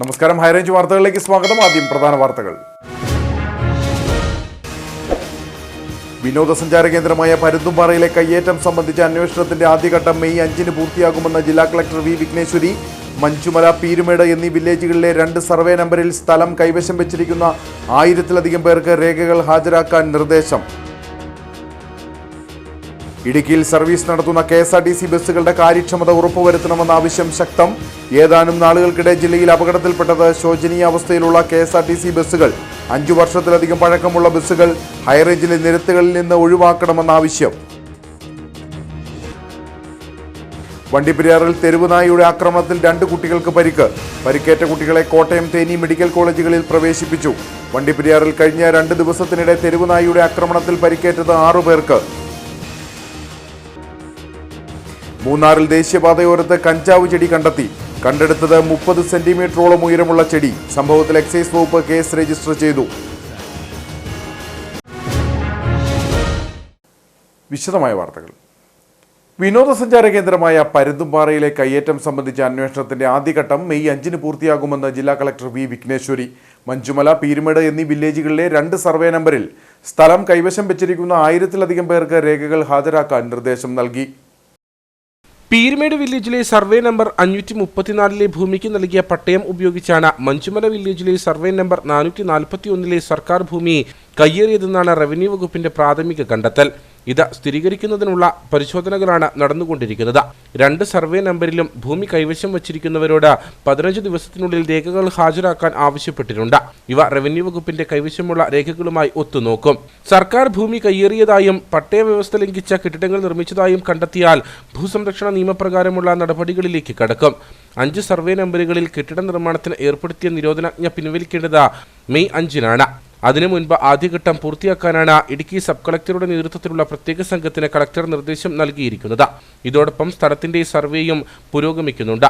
നമസ്കാരം, ഹൈറേഞ്ച് വാർത്തകളിലേക്ക് സ്വാഗതം. ആദ്യം പ്രധാന വാർത്തകൾ. വിനോദസഞ്ചാര കേന്ദ്രമായ പരുന്തുംപാറയിലെ കയ്യേറ്റം സംബന്ധിച്ച അന്വേഷണത്തിന്റെ ആദ്യഘട്ടം മെയ് 5 പൂർത്തിയാകുമെന്ന് ജില്ലാ കളക്ടർ വി വിഘ്നേശ്വരി. മഞ്ചുമല, പീരുമേട് എന്നീ വില്ലേജുകളിലെ 2 സർവേ നമ്പറിൽ സ്ഥലം കൈവശം വെച്ചിരിക്കുന്ന 1000-ലധികം പേർക്ക് രേഖകൾ ഹാജരാക്കാൻ നിർദ്ദേശം. ഇടുക്കിയിൽ സർവീസ് നടത്തുന്ന KSRTC ബസ്സുകളുടെ കാര്യക്ഷമത ഉറപ്പുവരുത്തണമെന്ന ആവശ്യം ശക്തം. ഏതാനും നാളുകൾക്കിടെ ജില്ലയിൽ അപകടത്തിൽപ്പെട്ടത് ശോചനീയ അവസ്ഥയിലുള്ള KSRTC ബസ്സുകൾ, 5 വർഷത്തിലധികം പഴക്കമുള്ള ബസ്സുകൾ ഹൈറേഞ്ചിലെ നിരത്തുകളിൽ നിന്ന് ഒഴിവാക്കണമെന്ന ആവശ്യം. വണ്ടിപ്പെരിയാറിൽ തെരുവുനായയുടെ ആക്രമണത്തിൽ 2 കുട്ടികൾക്ക് പരിക്ക്. പരിക്കേറ്റ കുട്ടികളെ കോട്ടയം, തേനി മെഡിക്കൽ കോളേജുകളിൽ പ്രവേശിപ്പിച്ചു. വണ്ടിപ്പെരിയാറിൽ കഴിഞ്ഞ 2 ദിവസത്തിനിടെ തെരുവുനായയുടെ ആക്രമണത്തിൽ പരിക്കേറ്റത് 6 പേർക്ക്. മൂന്നാറിൽ ദേശീയപാതയോരത്ത് കഞ്ചാവ് ചെടി കണ്ടെത്തി. കണ്ടെടുത്തത് 30 സെന്റിമീറ്ററോളം ഉയരമുള്ള ചെടി. സംഭവത്തിൽ എക്സൈസ് വകുപ്പ് കേസ് രജിസ്റ്റർ ചെയ്തു. വിശദമായ വാർത്തകൾ. വിനോദസഞ്ചാര കേന്ദ്രമായ പരുന്തുംപാറയിലെ കയ്യേറ്റം സംബന്ധിച്ച അന്വേഷണത്തിന്റെ ആദ്യഘട്ടം മെയ് 5 പൂർത്തിയാകുമെന്ന് ജില്ലാ കളക്ടർ വി വിഘ്നേശ്വരി. മഞ്ചുമല, പീരുമേട് എന്നീ വില്ലേജുകളിലെ 2 സർവേ നമ്പറിൽ സ്ഥലം കൈവശം വെച്ചിരിക്കുന്ന 1000-ലധികം പേർക്ക് രേഖകൾ ഹാജരാക്കാൻ നിർദ്ദേശം നൽകി. പീരുമേട് വില്ലേജിലെ സർവേ നമ്പർ 534 ഭൂമിക്ക് നൽകിയ പട്ടയം ഉപയോഗിച്ചാണ് മഞ്ചുമല വില്ലേജിലെ സർവേ നമ്പർ 441 സർക്കാർ ഭൂമി കയ്യേറിയതെന്നാണ് റവന്യൂ വകുപ്പിന്റെ പ്രാഥമിക കണ്ടെത്തൽ. ഇത് സ്ഥിരീകരിക്കുന്നതിനുള്ള പരിശോധനകളാണ് നടന്നുകൊണ്ടിരിക്കുന്നത്. 2 സർവേ നമ്പറിലും ഭൂമി കൈവശം വച്ചിരിക്കുന്നവരോട് 15 ദിവസത്തിനുള്ളിൽ രേഖകൾ ഹാജരാക്കാൻ ആവശ്യപ്പെട്ടിട്ടുണ്ട്. ഇവ റവന്യൂ വകുപ്പിന്റെ കൈവശമുള്ള രേഖകളുമായി ഒത്തുനോക്കും. സർക്കാർ ഭൂമി കയ്യേറിയതായും പട്ടയ വ്യവസ്ഥ ലംഘിച്ച കെട്ടിടങ്ങൾ നിർമ്മിച്ചതായും കണ്ടെത്തിയാൽ ഭൂസംരക്ഷണ നിയമപ്രകാരമുള്ള നടപടികളിലേക്ക് കടക്കും. 5 സർവേ നമ്പറുകളിൽ കെട്ടിട നിർമ്മാണത്തിന് ഏർപ്പെടുത്തിയ നിരോധനാജ്ഞ പിൻവലിക്കേണ്ടത് മെയ് 5-നാണ്. അതിനു മുൻപ് ആദ്യഘട്ടം പൂർത്തിയാക്കാനാണ് ഇടുക്കി സബ് കളക്ടറുടെ നേതൃത്വത്തിലുള്ള പ്രത്യേക സംഘത്തിന് കളക്ടർ നിർദ്ദേശം നൽകിയിരിക്കുന്നത്. ഇതോടൊപ്പം സ്ഥലത്തിന്റെ സർവേയും പുരോഗമിക്കുന്നുണ്ട്.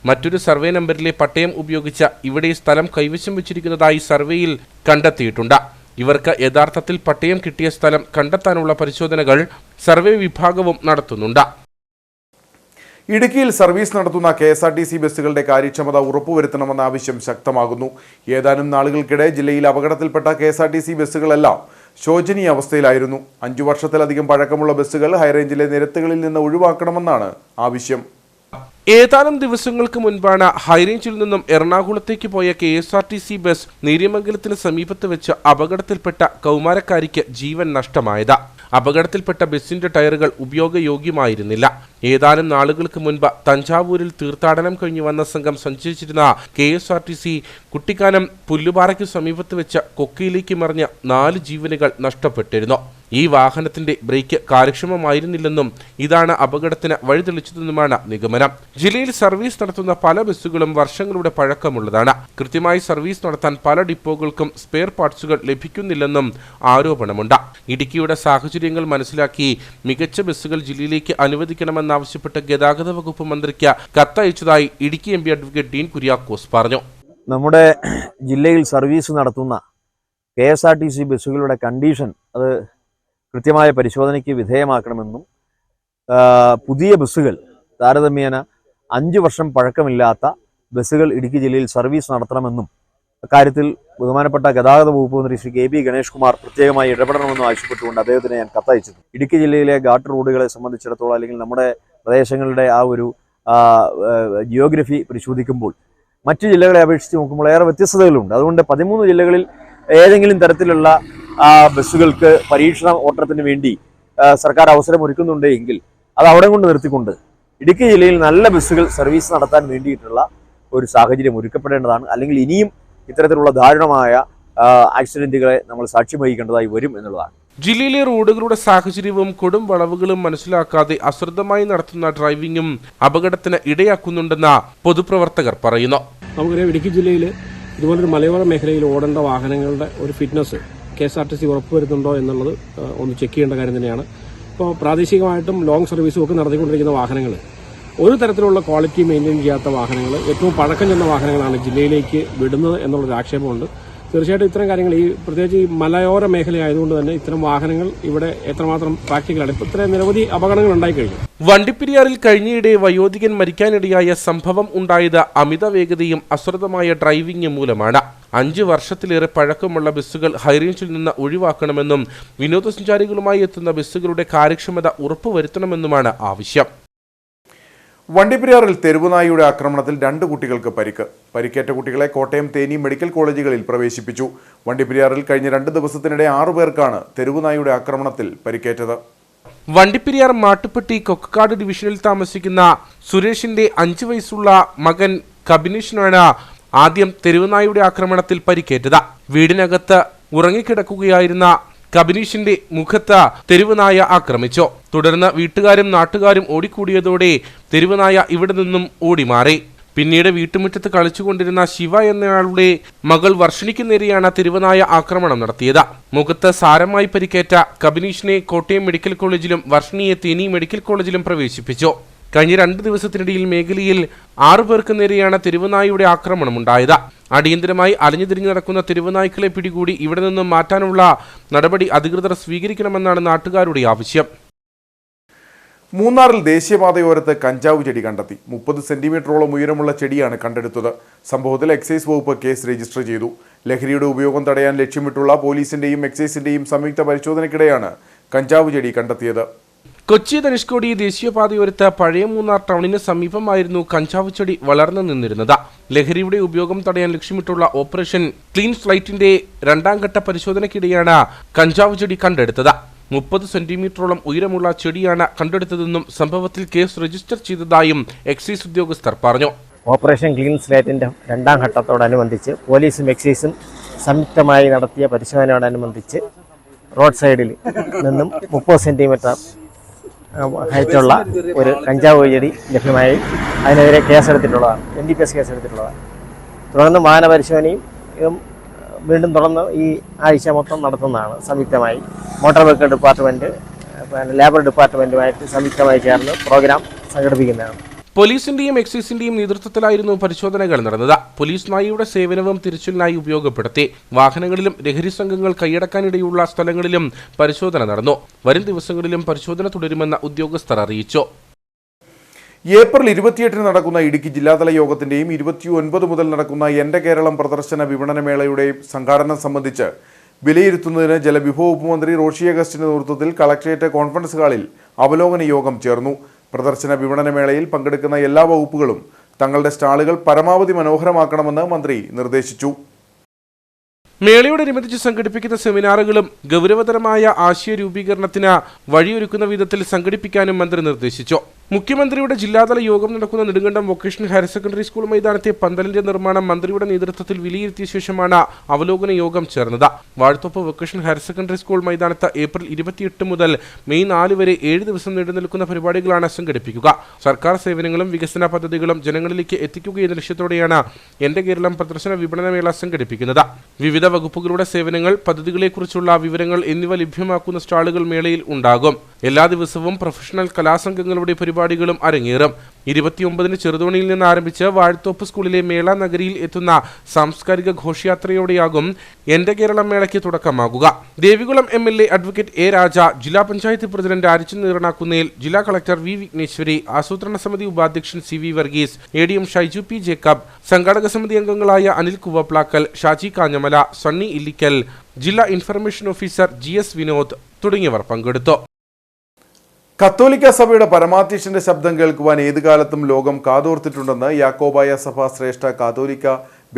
മറ്റൊരു സർവേ നമ്പറിലെ പട്ടയം ഉപയോഗിച്ച് ഇവിടെ സ്ഥലം കൈവശം വെച്ചിരിക്കുന്നതായി സർവേയിൽ കണ്ടെത്തിയിട്ടുണ്ട്. ഇവർക്ക് യഥാർത്ഥത്തിൽ പട്ടയം കിട്ടിയ സ്ഥലം കണ്ടെത്താനുള്ള പരിശോധനകൾ സർവേ വിഭാഗവും നടത്തുന്നുണ്ട്. ഇടുക്കിയിൽ സർവീസ് നടത്തുന്ന KSRTC ബസ്സുകളുടെ കാര്യക്ഷമത ഉറപ്പുവരുത്തണമെന്ന ആവശ്യം ശക്തമാകുന്നു. ഏതാനും നാളുകൾക്കിടെ ജില്ലയിൽ അപകടത്തിൽപ്പെട്ട KSRTC ബസ്സുകളെല്ലാം ശോചനീയ അവസ്ഥയിലായിരുന്നു. 5 വർഷത്തിലധികം പഴക്കമുള്ള ബസ്സുകൾ ഹൈറേഞ്ചിലെ നിരത്തുകളിൽ നിന്ന് ഒഴിവാക്കണമെന്നാണ് ആവശ്യം. ഏതാനും ദിവസങ്ങൾക്ക് മുൻപാണ് ഹൈറേഞ്ചിൽ നിന്നും എറണാകുളത്തേക്ക് പോയ KSRTC ബസ് നേര്യമംഗലത്തിന് സമീപത്ത് വെച്ച് അപകടത്തിൽപ്പെട്ട കൗമാരക്കാരിക്ക് ജീവൻ നഷ്ടമായത്. അപകടത്തിൽപ്പെട്ട ബസിന്റെ ടയറുകൾ ഉപയോഗയോഗ്യമായിരുന്നില്ല. ഏതാനും നാളുകൾക്ക് മുൻപ് തഞ്ചാവൂരിൽ തീർത്ഥാടനം കഴിഞ്ഞു വന്ന സംഘം സഞ്ചരിച്ചിരുന്ന KSRTC കുട്ടിക്കാനം പുല്ലുപാറയ്ക്ക് സമീപത്ത് വെച്ച് കൊക്കയിലേക്ക് മറിഞ്ഞ 4 ജീവനുകൾ നഷ്ടപ്പെട്ടിരുന്നു. ഈ വാഹനത്തിന്റെ ബ്രേക്ക് കാര്യക്ഷമമായിരുന്നില്ലെന്നും ഇതാണ് അപകടത്തിന് വഴിതെളിച്ചതെന്നുമാണ് നിഗമനം. ജില്ലയിൽ സർവീസ് നടത്തുന്ന പല ബസ്സുകളും വർഷങ്ങളുടെ പഴക്കമുള്ളതാണ്. കൃത്യമായി സർവീസ് നടത്താൻ പല ഡിപ്പോകൾക്കും സ്പെയർ പാർട്സുകൾ ലഭിക്കുന്നില്ലെന്നും ആരോപണമുണ്ട്. ഇടുക്കിയുടെ സാഹചര്യങ്ങൾ മനസ്സിലാക്കി മികച്ച ബസ്സുകൾ ജില്ലയിലേക്ക് അനുവദിക്കണമെന്നാവശ്യപ്പെട്ട് ഗതാഗത വകുപ്പ് മന്ത്രിക്ക് കത്തയച്ചതായി ഇടുക്കി MP അഡ്വക്കേറ്റ് ഡീൻ കുര്യാക്കോസ് പറഞ്ഞു. നമ്മുടെ ജില്ലയിൽ സർവീസ് നടത്തുന്ന KSRTC ബസ്സുകളുടെ കണ്ടീഷൻ അത് കൃത്യമായ പരിശോധനയ്ക്ക് വിധേയമാക്കണമെന്നും പുതിയ ബസ്സുകൾ താരതമ്യേന 5 വർഷം പഴക്കമില്ലാത്ത ബസ്സുകൾ ഇടുക്കി ജില്ലയിൽ സർവീസ് നടത്തണമെന്നും അക്കാര്യത്തിൽ ബഹുമാനപ്പെട്ട ഗതാഗത വകുപ്പ് മന്ത്രി ശ്രീ KB ഗണേഷ് കുമാർ പ്രത്യേകമായി ഇടപെടണമെന്നും ആവശ്യപ്പെട്ടുകൊണ്ട് അദ്ദേഹത്തിന് ഞാൻ കത്തയച്ചു. ഇടുക്കി ജില്ലയിലെ ഗാട്ട് റോഡുകളെ സംബന്ധിച്ചിടത്തോളം അല്ലെങ്കിൽ നമ്മുടെ പ്രദേശങ്ങളുടെ ആ ഒരു ജിയോഗ്രഫി പരിശോധിക്കുമ്പോൾ മറ്റു ജില്ലകളെ അപേക്ഷിച്ച് നോക്കുമ്പോൾ ഏറെ വ്യത്യസ്തതകളുണ്ട്. അതുകൊണ്ട് 13 ജില്ലകളിൽ ഏതെങ്കിലും തരത്തിലുള്ള ബസ്സുകൾക്ക് പരീക്ഷണ ഓട്ടത്തിന് വേണ്ടി സർക്കാർ അവസരം ഒരുക്കുന്നുണ്ട് എങ്കിൽ അത് അവിടെ കൊണ്ട് നിർത്തിക്കൊണ്ട് ഇടുക്കി ജില്ലയിൽ നല്ല ബസ്സുകൾ സർവീസ് നടത്താൻ വേണ്ടിയിട്ടുള്ള ഒരു സാഹചര്യം ഒരുക്കപ്പെടേണ്ടതാണ്. അല്ലെങ്കിൽ ഇനിയും ഇത്തരത്തിലുള്ള ദാരുണമായ ആക്സിഡന്റുകളെ നമ്മൾ സാക്ഷ്യം വഹിക്കേണ്ടതായി വരും എന്നുള്ളതാണ്. ജില്ലയിലെ റോഡുകളുടെ സാഹചര്യവും കൊടും വളവുകളും മനസ്സിലാക്കാതെ അശ്രദ്ധമായി നടത്തുന്ന ഡ്രൈവിംഗും അപകടത്തിന് ഇടയാക്കുന്നുണ്ടെന്ന് പൊതുപ്രവർത്തകർ പറയുന്നു. നമുക്കറിയാം, ഇടുക്കി ജില്ലയിൽ ഇതുപോലൊരു മലയോര മേഖലയിൽ ഓടേണ്ട വാഹനങ്ങളുടെ ഒരു ഫിറ്റ്നസ് KSRTC ഉറപ്പുവരുത്തുന്നുണ്ടോ എന്നുള്ളത് ഒന്ന് ചെക്ക് ചെയ്യേണ്ട കാര്യം തന്നെയാണ്. ഇപ്പോൾ പ്രാദേശികമായിട്ടും ലോങ് സർവീസും ഒക്കെ നടത്തിക്കൊണ്ടിരിക്കുന്ന വാഹനങ്ങൾ ഒരു തരത്തിലുള്ള ക്വാളിറ്റി മെയിൻറ്റെയിൻ ചെയ്യാത്ത വാഹനങ്ങൾ, ഏറ്റവും പഴക്കം ചെന്ന വാഹനങ്ങളാണ് ജില്ലയിലേക്ക് വിടുന്നത് എന്നുള്ളൊരു ആക്ഷേപമുണ്ട്. തീർച്ചയായിട്ടും ഇത്തരം കാര്യങ്ങൾ പ്രത്യേകിച്ച് ഈ മലയോര മേഖലയായതുകൊണ്ട് തന്നെ ഇത്തരം വാഹനങ്ങൾ ഇവിടെ എത്രമാത്രം പ്രാക്ടിക്കലാണ്. ഇപ്പോൾ ഇത്രയും നിരവധി അപകടങ്ങൾ ഉണ്ടായിക്കഴിഞ്ഞു. വണ്ടിപ്പെരിയാറിൽ കഴിഞ്ഞയിടെ വയോധികൻ മരിക്കാനിടയായ സംഭവം ഉണ്ടായത് അമിത വേഗതയും അശ്രദ്ധമായ ഡ്രൈവിംഗും മൂലമാണ്. 5 വർഷത്തിലേറെ പഴക്കമുള്ള ബസ്സുകൾ ഹൈറേഞ്ചിൽ നിന്ന് ഒഴിവാക്കണമെന്നും വിനോദസഞ്ചാരികളുമായി എത്തുന്ന ബസ്സുകളുടെ കാര്യക്ഷമത ഉറപ്പുവരുത്തണമെന്നുമാണ് ആവശ്യം. വണ്ടിപ്പെരിയാറിൽ തെരുവുനായിയുടെ ആക്രമണത്തിൽ 2 കുട്ടികൾക്ക് പരിക്കേറ്റ കുട്ടികളെ കോട്ടയം തേനി മെഡിക്കൽ കോളേജുകളിൽ പ്രവേശിപ്പിച്ചു. വണ്ടിപ്പെരിയാറിൽ കഴിഞ്ഞ 2 ദിവസത്തിനിടെ 6 പേർക്കാണ് തെരുവുനായിയുടെ ആക്രമണത്തിൽ പരിക്കേറ്റത്. വണ്ടിപ്പെരിയാർ മാട്ടുപ്പെട്ടി കൊക്കക്കാട് ഡിവിഷനിൽ താമസിക്കുന്ന സുരേഷിന്റെ 5 വയസ്സുള്ള മകൻ കബിനീഷിനാണ് ആദ്യം തെരുവുനായിയുടെ ആക്രമണത്തിൽ പരിക്കേറ്റത്. വീടിനകത്ത് ഉറങ്ങിക്കിടക്കുകയായിരുന്ന കബിനീഷിന്റെ മുഖത്ത് തെരുവുനായ ആക്രമിച്ചു. തുടർന്ന് വീട്ടുകാരും നാട്ടുകാരും ഓടിക്കൂടിയതോടെ തെരുവുനായ ഇവിടെ നിന്നും ഓടിമാറി. പിന്നീട് വീട്ടുമുറ്റത്ത് കളിച്ചുകൊണ്ടിരുന്ന ശിവ എന്നയാളുടെ മകൾ വർഷിണിക്ക് നേരെയാണ് തെരുവുനായ ആക്രമണം നടത്തിയത്. മുഖത്ത് സാരമായി പരിക്കേറ്റ കബിനീഷിനെ കോട്ടയം മെഡിക്കൽ കോളേജിലും വർഷിണിയെ തേനി മെഡിക്കൽ കോളേജിലും പ്രവേശിപ്പിച്ചു. കഴിഞ്ഞ 2 ദിവസത്തിനിടയിൽ മേഖലയിൽ 6 പേർക്ക് നേരെയാണ് തെരുവുനായയുടെ ആക്രമണമുണ്ടായത്. അടിയന്തരമായി അലഞ്ഞുതിരിഞ്ഞു നടക്കുന്ന തെരുവുനായ്ക്കളെ പിടികൂടി ഇവിടെ നിന്നും മാറ്റാനുള്ള നടപടി അധികൃതർ സ്വീകരിക്കണമെന്നാണ് നാട്ടുകാരുടെ ആവശ്യം. മൂന്നാറിൽ ദേശീയപാതയോരത്ത് കഞ്ചാവ് ചെടി കണ്ടെത്തി. 30 സെന്റിമീറ്ററോളം ഉയരമുള്ള ചെടിയാണ് കണ്ടെടുത്തത്. സംഭവത്തിൽ എക്സൈസ് വകുപ്പ് കേസ് രജിസ്റ്റർ ചെയ്തു. ലഹരിയുടെ ഉപയോഗം തടയാൻ ലക്ഷ്യമിട്ടുള്ള പോലീസിന്റെയും എക്സൈസിന്റെയും സംയുക്ത പരിശോധനയ്ക്കിടെയാണ് കഞ്ചാവ് ചെടി കണ്ടെത്തിയത്. കൊച്ചി ധനുഷ്കോടി ദേശീയപാതയോരത്ത് പഴയ മൂന്നാർ ടൗണിന് സമീപമായിരുന്നു കഞ്ചാവ് ചെടി വളർന്നു നിന്നിരുന്നത്. ലഹരിയുടെ ഉപയോഗം തടയാൻ ലക്ഷ്യമിട്ടുള്ള ഓപ്പറേഷൻ ക്ലീൻ ഫ്ലൈറ്റിന്റെ 2ാം ഘട്ട പരിശോധനയ്ക്കിടെയാണ് കഞ്ചാവ് ചെടി കണ്ടെടുത്തത്. 30 സെന്റിമീറ്ററോളം ഉയരമുള്ള ചെടിയാണ് കണ്ടെടുത്തതെന്നും സംഭവത്തിൽ കേസ് രജിസ്റ്റർ ചെയ്തതായും എക്സൈസ് ഉദ്യോഗസ്ഥർ പറഞ്ഞു. ഓപ്പറേഷൻ ക്ലീൻ സ്ലേറ്റിന്റെ 2ാം ഘട്ടത്തോടനുബന്ധിച്ച് പോലീസും എക്സൈസും സംയുക്തമായി നടത്തിയ പരിശോധനയോടനുബന്ധിച്ച് റോഡ് സൈഡിൽ നിന്നും 30 സെന്റിമീറ്റർ ഹൈറ്റുള്ള ഒരു കഞ്ചാവ് ചെടി ലഭ്യമായി അതിനെതിരെ കേസെടുത്തിട്ടുള്ളതാണ്. NDPS കേസെടുത്തിട്ടുള്ളതാണ്. തുടർന്ന് വാഹന പരിശോധനയും വീണ്ടും തുടർന്ന് ഈ ആഴ്ച മൊത്തം നടത്തുന്നതാണ്. സംയുക്തമായി മോട്ടോർ വെഹിക്കിൾ ഡിപ്പാർട്ട്മെൻറ്റ് ലേബർ ഡിപ്പാർട്ട്മെൻറ്റുമായിട്ട് സംയുക്തമായി ചേർന്ന് പ്രോഗ്രാം സംഘടിപ്പിക്കുന്നതാണ്. പോലീസിന്റെയും എക്സൈസിന്റെയും നേതൃത്വത്തിലായിരുന്നു പരിശോധനകൾ നടന്നത്. പോലീസ് നായയുടെ സേവനവും തിരച്ചിലിനായി ഉപയോഗപ്പെടുത്തി. വാഹനങ്ങളിലും ലഹരി സംഘങ്ങൾ കൈയടക്കാനിടയുള്ള സ്ഥലങ്ങളിലും പരിശോധന നടന്നു. വരും ദിവസങ്ങളിലും പരിശോധന തുടരുമെന്ന് ഉദ്യോഗസ്ഥർ അറിയിച്ചു. ഏപ്രിൽ 28 നടക്കുന്ന ഇടുക്കി ജില്ലാതല യോഗത്തിന്റെയും 29 മുതൽ നടക്കുന്ന എന്റെ കേരളം പ്രദർശന വിപണനമേളയുടെയും സംഘാടനം സംബന്ധിച്ച് വിലയിരുത്തുന്നതിന് ജലവിഭവ ഉപമന്ത്രി റോഷി അഗസ്റ്റിന്റെ നേതൃത്വത്തിൽ കളക്ടറേറ്റ് കോൺഫറൻസ് ഹാളിൽ അവലോകന യോഗം ചേർന്നു. പ്രദർശന വിപണനമേളയിൽ പങ്കെടുക്കുന്ന എല്ലാ വകുപ്പുകളും തങ്ങളുടെ സ്റ്റാളുകൾ പരമാവധി മനോഹരമാക്കണമെന്ന് മന്ത്രി നിർദ്ദേശിച്ചു. മേളയോടനുബന്ധിച്ച് സംഘടിപ്പിക്കുന്ന സെമിനാറുകളും ഗൗരവതരമായ ആശയ രൂപീകരണത്തിന് വഴിയൊരുക്കുന്ന വിധത്തിൽ സംഘടിപ്പിക്കാനും മന്ത്രി നിർദ്ദേശിച്ചു. മുഖ്യമന്ത്രിയുടെ ജില്ലാതല യോഗം നടക്കുന്ന Nedumkandam vocational higher secondary school മൈതാനത്തെ പന്തലിന്റെ നിർമ്മാണം മന്ത്രിയുടെ നേതൃത്വത്തിൽ വിലയിരുത്തിയ ശേഷമാണ് അവലോകന യോഗം ചേർന്നത്. Vazhathoppu vocational higher secondary school മൈതാനത്ത് ഏപ്രിൽ 28 മുതൽ മെയ് 4 വരെ 7 ദിവസം നീണ്ടു നിൽക്കുന്ന പരിപാടികളാണ് സംഘടിപ്പിക്കുക. സർക്കാർ സേവനങ്ങളും വികസന പദ്ധതികളും ജനങ്ങളിലേക്ക് എത്തിക്കുകയെന്ന ലക്ഷ്യത്തോടെയാണ് എന്റെ കേരളം പ്രദർശന വിപണനമേള സംഘടിപ്പിക്കുന്നത്. വിവിധ വകുപ്പുകളുടെ സേവനങ്ങൾ, പദ്ധതികളെക്കുറിച്ചുള്ള വിവരങ്ങൾ എന്നിവ ലഭ്യമാക്കുന്ന സ്റ്റാളുകൾ മേളയിൽ ഉണ്ടാകും. എല്ലാ ദിവസവും പ്രൊഫഷണൽ കലാസംഘങ്ങളുടെ പരിപാടികളും അരങ്ങേറും. 29-ന് ചെറുതോണിയിൽ നിന്ന് ആരംഭിച്ച് വാഴത്തോപ്പ് സ്കൂളിലെ മേള നഗരിയിൽ എത്തുന്ന സാംസ്കാരിക ഘോഷയാത്രയോടെയാകും എന്റെ കേരളം മേളയ്ക്ക് തുടക്കമാകുക. Devikulam MLA advocate A. Raja, ജില്ലാ പഞ്ചായത്ത് പ്രസിഡന്റ് ആരിച്ചൻ നീറണാക്കുന്നേൽ, ജില്ലാ കളക്ടർ V. വിഘ്നേശ്വരി, ആസൂത്രണ സമിതി ഉപാധ്യക്ഷൻ CV Varghese, ADM Shaiju P. Jacob, സംഘാടക സമിതി അംഗങ്ങളായ അനിൽ കുവപ്ലാക്കൽ, ഷാജി കാഞ്ഞമല, സണ്ണി ഇല്ലിക്കൽ, ജില്ലാ ഇൻഫർമേഷൻ ഓഫീസർ GS വിനോദ് തുടങ്ങിയവർ പങ്കെടുത്തു. കത്തോലിക്ക സഭയുടെ പരമാധ്യക്ഷന്റെ ശബ്ദം കേൾക്കുവാൻ ഏതുകാലത്തും ലോകം കാതോർത്തിട്ടുണ്ടെന്ന് യാക്കോബായ സഭ ശ്രേഷ്ഠ കാതോലിക്ക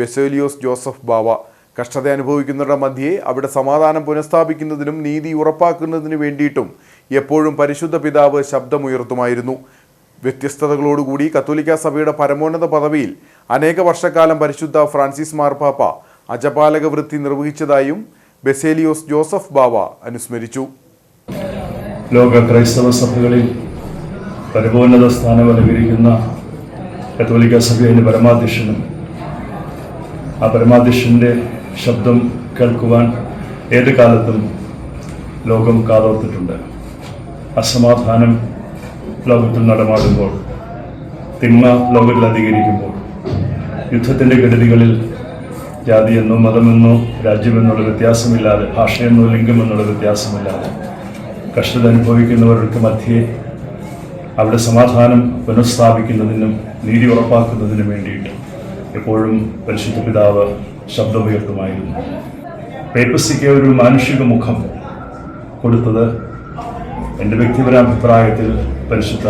ബെസേലിയോസ് ജോസഫ് ബാവ. കഷ്ടത അനുഭവിക്കുന്നവരുടെ മധ്യേ അവിടെ സമാധാനം പുനഃസ്ഥാപിക്കുന്നതിനും നീതി ഉറപ്പാക്കുന്നതിനു വേണ്ടിയിട്ടും എപ്പോഴും പരിശുദ്ധ പിതാവ് ശബ്ദമുയർത്തുമായിരുന്നു. വ്യത്യസ്തതകളോടുകൂടി കത്തോലിക്ക സഭയുടെ പരമോന്നത പദവിയിൽ അനേക വർഷക്കാലം പരിശുദ്ധ ഫ്രാൻസിസ് മാർപ്പാപ്പ അജപാലക വൃത്തി നിർവഹിച്ചതായും ബെസേലിയോസ് ജോസഫ് ബാവ അനുസ്മരിച്ചു. ലോക ക്രൈസ്തവ സഭകളിൽ പരമോന്നത സ്ഥാനം അലങ്കരിക്കുന്ന കത്തോലിക്ക സഭയുടെ പരമാധ്യക്ഷനും ആ പരമാധ്യക്ഷൻ്റെ ശബ്ദം കേൾക്കുവാൻ ഏത് കാലത്തും ലോകം കാതോർത്തിട്ടുണ്ട്. അസമാധാനം ലോകത്തിൽ നടമാടുമ്പോൾ, തിന്മ ലോകത്തിൽ അധികരിക്കുമ്പോൾ, യുദ്ധത്തിൻ്റെ കെടുതികളിൽ ജാതിയെന്നോ മതമെന്നോ രാജ്യമെന്നുള്ള വ്യത്യാസമില്ലാതെ, ഭാഷയെന്നോ ലിംഗമെന്നുള്ള വ്യത്യാസമില്ലാതെ കഷ്ടത അനുഭവിക്കുന്നവർക്ക് മധ്യേ അവിടെ സമാധാനം പുനഃസ്ഥാപിക്കുന്നതിനും നീതി ഉറപ്പാക്കുന്നതിനും വേണ്ടിയിട്ട് എപ്പോഴും പരിശുദ്ധ പിതാവ് ശബ്ദമുയർത്തുമായിരുന്നു. പേപ്പസിക്ക് ഒരു മാനുഷിക മുഖം കൊടുത്തത് എൻ്റെ വ്യക്തിപരാഭിപ്രായത്തിൽ പരിശുദ്ധ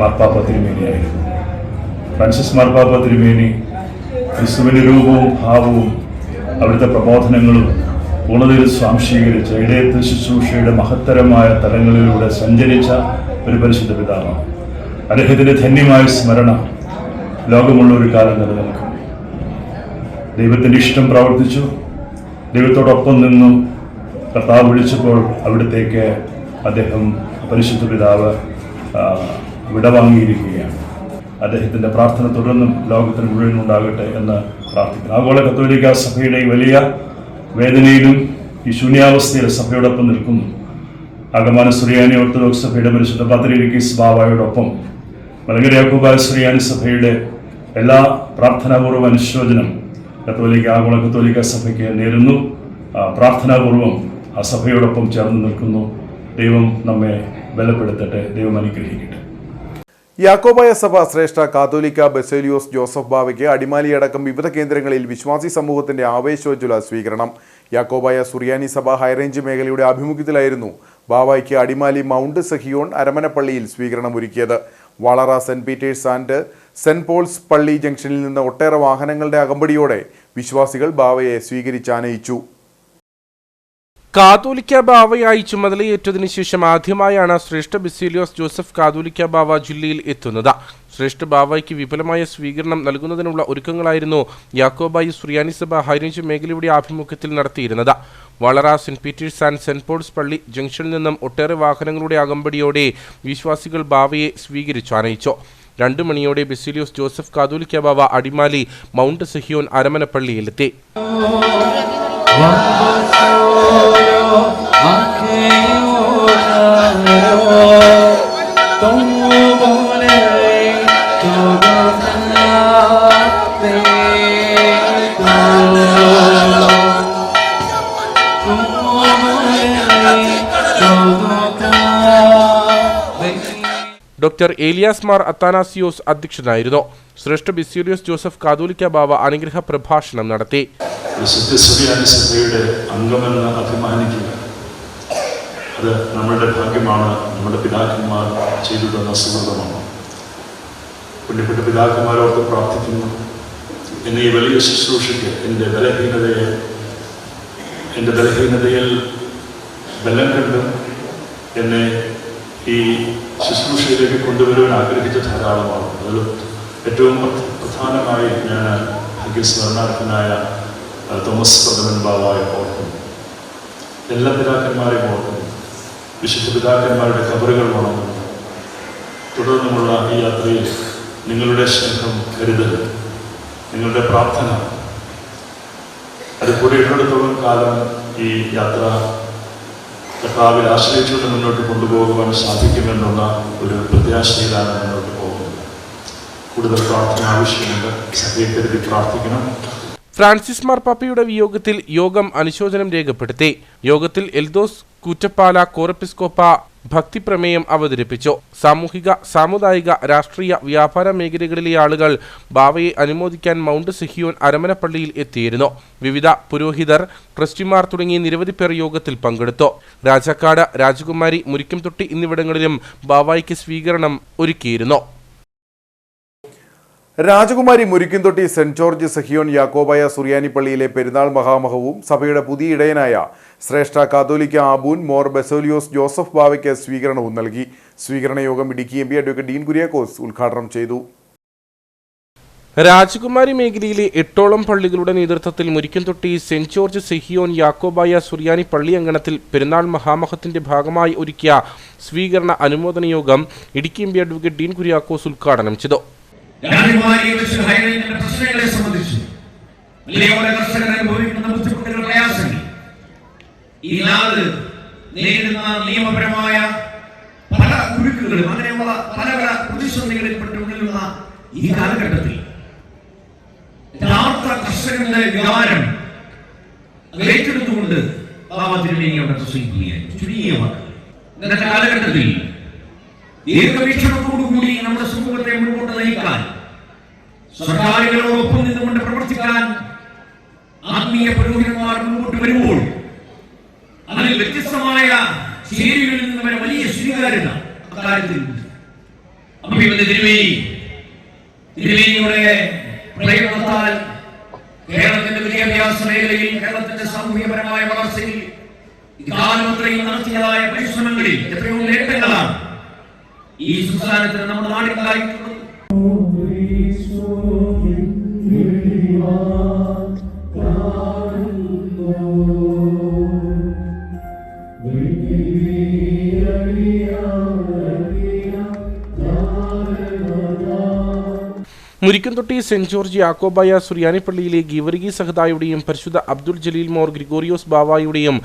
മാർപ്പാപ്പ തിരുമേനിയായിരുന്നു. ഫ്രാൻസിസ് മാർപ്പാപ്പ തിരുമേനി ക്രിസ്തുവിൻ്റെ രൂപവും ഭാവവും അവിടുത്തെ പ്രബോധനങ്ങളും പൂർണ്ണതയിൽ സ്വാംശീകരിച്ച ഇടയത്ത് ശുശ്രൂഷയുടെ മഹത്തരമായ തലങ്ങളിലൂടെ സഞ്ചരിച്ച ഒരു പരിശുദ്ധ പിതാവാണ്. അദ്ദേഹത്തിൻ്റെ ധന്യമായ സ്മരണ ലോകമുള്ള ഒരു കാലം നിലനിൽക്കും. ദൈവത്തിൻ്റെ ഇഷ്ടം പ്രവർത്തിച്ചു, ദൈവത്തോടൊപ്പം നിന്നു. കർത്താവ് വിളിച്ചപ്പോൾ അവിടത്തേക്ക് അദ്ദേഹം പരിശുദ്ധ പിതാവ് വിടവാങ്ങിയിരിക്കുകയാണ്. അദ്ദേഹത്തിൻ്റെ പ്രാർത്ഥന തുടർന്നും ലോകത്തിന് മുഴുവൻ ഉണ്ടാകട്ടെ എന്ന് പ്രാർത്ഥിക്കുന്നു. ആഗോള കത്തോലിക്ക സഭയുടെ ഈ വലിയ വേദനയിലും ഈ ശൂന്യാവസ്ഥയിൽ സഭയോടൊപ്പം നിൽക്കുന്നു. ആഗമാന സുറിയാനി ഓർത്തഡോക്സ് സഭയുടെ പരിശുദ്ധ പാത്രീർക്കീസ് ബാവായോടൊപ്പം മലങ്കര യാക്കോബായ സുറിയാനി സഭയുടെ എല്ലാ പ്രാർത്ഥനാപൂർവ്വ അനുശോചനം ആഗോള കത്തോലിക്ക സഭയ്ക്ക് നേരുന്നു. പ്രാർത്ഥനാപൂർവം ആ സഭയോടൊപ്പം ചേർന്ന് നിൽക്കുന്നു. ദൈവം നമ്മെ ബലപ്പെടുത്തട്ടെ. ദൈവം അനുഗ്രഹിക്കട്ടെ. യാക്കോബായ സഭ ശ്രേഷ്ഠ കാതോലിക്ക ബസേലിയോസ് ജോസഫ് ബാവയ്ക്ക് അടിമാലിയടക്കം വിവിധ കേന്ദ്രങ്ങളിൽ വിശ്വാസി സമൂഹത്തിന്റെ ആവേശോജ്വല സ്വീകരണം. യാക്കോബായ സുറിയാനി സഭ ഹൈറേഞ്ച് മേഖലയുടെ ആഭിമുഖ്യത്തിലായിരുന്നു ബാവായ്ക്ക് അടിമാലി മൗണ്ട് സഹിയോൺ അരമനപ്പള്ളിയിൽ സ്വീകരണമൊരുക്കിയത്. Valara Saint Peter's and Saint Paul's പള്ളി ജംഗ്ഷനിൽ നിന്ന് ഒട്ടേറെ വാഹനങ്ങളുടെ അകമ്പടിയോടെ വിശ്വാസികൾ ബാവയെ സ്വീകരിച്ചാനയിച്ചു. കാതോലിക്ക ബാവയായി ചുമതലയേറ്റതിനു ശേഷം ആദ്യമായാണ് ശ്രേഷ്ഠ ബസേലിയോസ് ജോസഫ് കാതോലിക്ക ബാവ ജില്ലയിൽ എത്തുന്നത്. ശ്രേഷ്ഠ ബാവയ്ക്ക് വിപുലമായ സ്വീകരണം നൽകുന്നതിനുള്ള ഒരുക്കങ്ങളായിരുന്നു യാക്കോബായി സുറിയാനി സഭ ഹൈറേഞ്ച് മേഖലയുടെ ആഭിമുഖ്യത്തിൽ നടത്തിയിരുന്നത്. Valara Saint Peter's and Saint Paul's പള്ളി ജംഗ്ഷനിൽ നിന്നും ഒട്ടേറെ വാഹനങ്ങളുടെ അകമ്പടിയോടെ വിശ്വാസികൾ ബാവയെ സ്വീകരിച്ചാനയിച്ചു. 2 മണിയോടെ ബസേലിയോസ് ജോസഫ് കാതോലിക്ക ബാവ അടിമാലി മൗണ്ട് സഹിയോൻ അരമനപ്പള്ളിയിലെത്തി. ഡോക്ടർ ഏലിയാസ് മാർ അത്താനാസിയോസ് അധ്യക്ഷനായിരുന്നു. ശ്രേഷ്ഠ ബസേലിയോസ് ജോസഫ് കാതോലിക്ക ബാവ അനുഗ്രഹ പ്രഭാഷണം നടത്തി. സഭയുടെ അംഗമെന്ന് അഭിമാനിക്കുക, അത് നമ്മളുടെ ഭാഗ്യമാണ്. നമ്മുടെ പിതാക്കന്മാർ ചെയ്തു തന്ന സുഹൃതമാണ്. പുണ്യപ്പെട്ട പിതാക്കന്മാരോട് പ്രാർത്ഥിക്കുന്നു. എന്നെ ഈ വലിയ ശുശ്രൂഷയ്ക്ക് എൻ്റെ ബലഹീനതയിൽ ബലം കണ്ട് എന്നെ ഈ ശുശ്രൂഷയിലേക്ക് കൊണ്ടുവരുവാൻ ആഗ്രഹിച്ച ധാരാളമാണ്. അതിൽ ഏറ്റവും പ്രധാനമായി ഞാൻ ഭാഗ്യസ്മരണാർഹനായ തോമസ് പ്രഥമൻ ബാവായെ ഓർക്കുന്നു. എല്ലാ പിതാക്കന്മാരെയും ഓർക്കുന്നു. വിശുദ്ധ പിതാക്കന്മാരുടെ ഖബറുകൾ വണങ്ങുന്നു. തുടർന്നുമുള്ള ഈ യാത്രയിൽ നിങ്ങളുടെ സ്നേഹം, കരുതൽ, നിങ്ങളുടെ പ്രാർത്ഥന അത് കൂടി ഇടത്തോളം കാലം ഈ യാത്ര കർത്താവിൽ ആശ്രയിച്ചുകൊണ്ട് മുന്നോട്ട് കൊണ്ടുപോകുവാൻ സാധിക്കുമെന്നുള്ള ഒരു പ്രത്യാശയിലാണ് മുന്നോട്ട് പോകുന്നത്. കൂടുതൽ പ്രാർത്ഥന ആവശ്യമുണ്ട്. സഭയെ കരുതി പ്രാർത്ഥിക്കണം. ഫ്രാൻസിസ് മാർപ്പാപ്പയുടെ വിയോഗത്തിൽ യോഗം അനുശോചനം രേഖപ്പെടുത്തി. യോഗത്തിൽ എൽദോസ് കൂറ്റപ്പാല കോറെപ്പിസ്കോപ്പ ഭക്തിപ്രമേയം അവതരിപ്പിച്ചു. സാമൂഹിക, സാമുദായിക, രാഷ്ട്രീയ, വ്യാപാര മേഖലകളിലെ ആളുകൾ ബാവയെ അനുമോദിക്കാൻ മൗണ്ട് സഹിയോൻ അരമനപ്പള്ളിയിൽ എത്തിയിരുന്നു. വിവിധ പുരോഹിതർ, ട്രസ്റ്റിമാർ തുടങ്ങി നിരവധി പേർ യോഗത്തിൽ പങ്കെടുത്തു. രാജാക്കാട്, രാജകുമാരി, മുരിക്കുംതൊട്ടി എന്നിവിടങ്ങളിലും ബാവായ്ക്ക് സ്വീകരണം ഒരുക്കിയിരുന്നു. രാജകുമാരി മുരിക്കുംതൊട്ടി സെന്റ് ജോർജ് സഹിയോൻ യാക്കോബായ സുറിയാനി പള്ളിയിലെ പെരുന്നാൾ മഹാമഹവും സഭയുടെ പുതിയ ഇടയനായ ശ്രേഷ്ഠ കാതോലിക്ക ആബൂൻ മോർ ബസേലിയോസ് ജോസഫ് ബാവയ്ക്ക് സ്വീകരണവും നൽകി. സ്വീകരണ യോഗം Idukki M P advocate Dean Kuriakose ഉദ്ഘാടനം ചെയ്തു. രാജകുമാരി മേഖലയിലെ 8ഓളം പള്ളികളുടെ നേതൃത്വത്തിൽ മുരിക്കുംതൊട്ടി സെന്റ് ജോർജ് സഹിയോൻ യാക്കോബായ സുറിയാനി പള്ളി അങ്കണത്തിൽ പെരുന്നാൾ മഹാമഹത്തിന്റെ ഭാഗമായി ഒരുക്കിയ സ്വീകരണ അനുമോദന യോഗം Idukki M P advocate Dean Kuriakose ഉദ്ഘാടനം ചെയ്തു. പ്രശ്നങ്ങളെ സംബന്ധിച്ച് കർഷകർ അനുഭവിക്കുന്ന ബുദ്ധിമുട്ടുകൾ, പ്രയാസങ്ങൾ, ഈ നാട് നേരിടുന്ന നിയമപരമായ പല കുരുക്കുകളും അങ്ങനെയുള്ള പല പ്രതിസന്ധികളിൽ പെട്ടുകൊണ്ടിരുന്ന ഈ കാലഘട്ടത്തിൽ യഥാർത്ഥ കർഷക കർഷകന്റെ വികാരം ഏറ്റെടുത്തുകൊണ്ട് പാവത്തിനുവേണ്ടി അവിടെ പ്രസംഗിക്കുകയാണ്. ചുരുങ്ങിയ വാക്കുകൾ. ഇന്നത്തെ കാലഘട്ടത്തിൽ ദീർഘവീക്ഷണത്തോടുകൂടി നമ്മുടെ സമൂഹത്തെ മുന്നോട്ട് നയിക്കാൻ, സർക്കാരുകളോടൊപ്പം നിന്നുകൊണ്ട് പ്രവർത്തിക്കാൻ ആത്മീയ പുരോഹിതന്മാർ മുന്നോട്ട് വരുമ്പോൾ അതിൽ വ്യത്യസ്തമായ ചേരികളിൽ നിന്ന് വരെ വലിയ സ്വീകാര്യത അക്കാര്യത്തിൽ അഭിമന്യ തിരുവേനിയുടെ പ്രയത്നത്താൽ കേരളത്തിന്റെ വിദ്യാഭ്യാസ മേഖലയിൽ, കേരളത്തിന്റെ സാമൂഹ്യപരമായ വളർച്ചയിൽ ഇക്കാലം അത്രയും നടത്തിയതായ പരിശ്രമങ്ങളിൽ എത്രയോ നേട്ടങ്ങളാണ് ഈ സംസ്ഥാനത്തിന് നമ്മുടെ നാടിനുണ്ടായിട്ടുള്ളത്. മുരിക്കൻതൊട്ടി സെന്റ് ജോർജ് യാക്കോബായ സുറിയാനിപ്പള്ളിയിലെ ഗീവർഗി സഹദായുടെയും പരിശുദ്ധ അബ്ദുൽ ജലീൽ മോർ ഗ്രിഗോറിയോസ് ബാവായുടെയും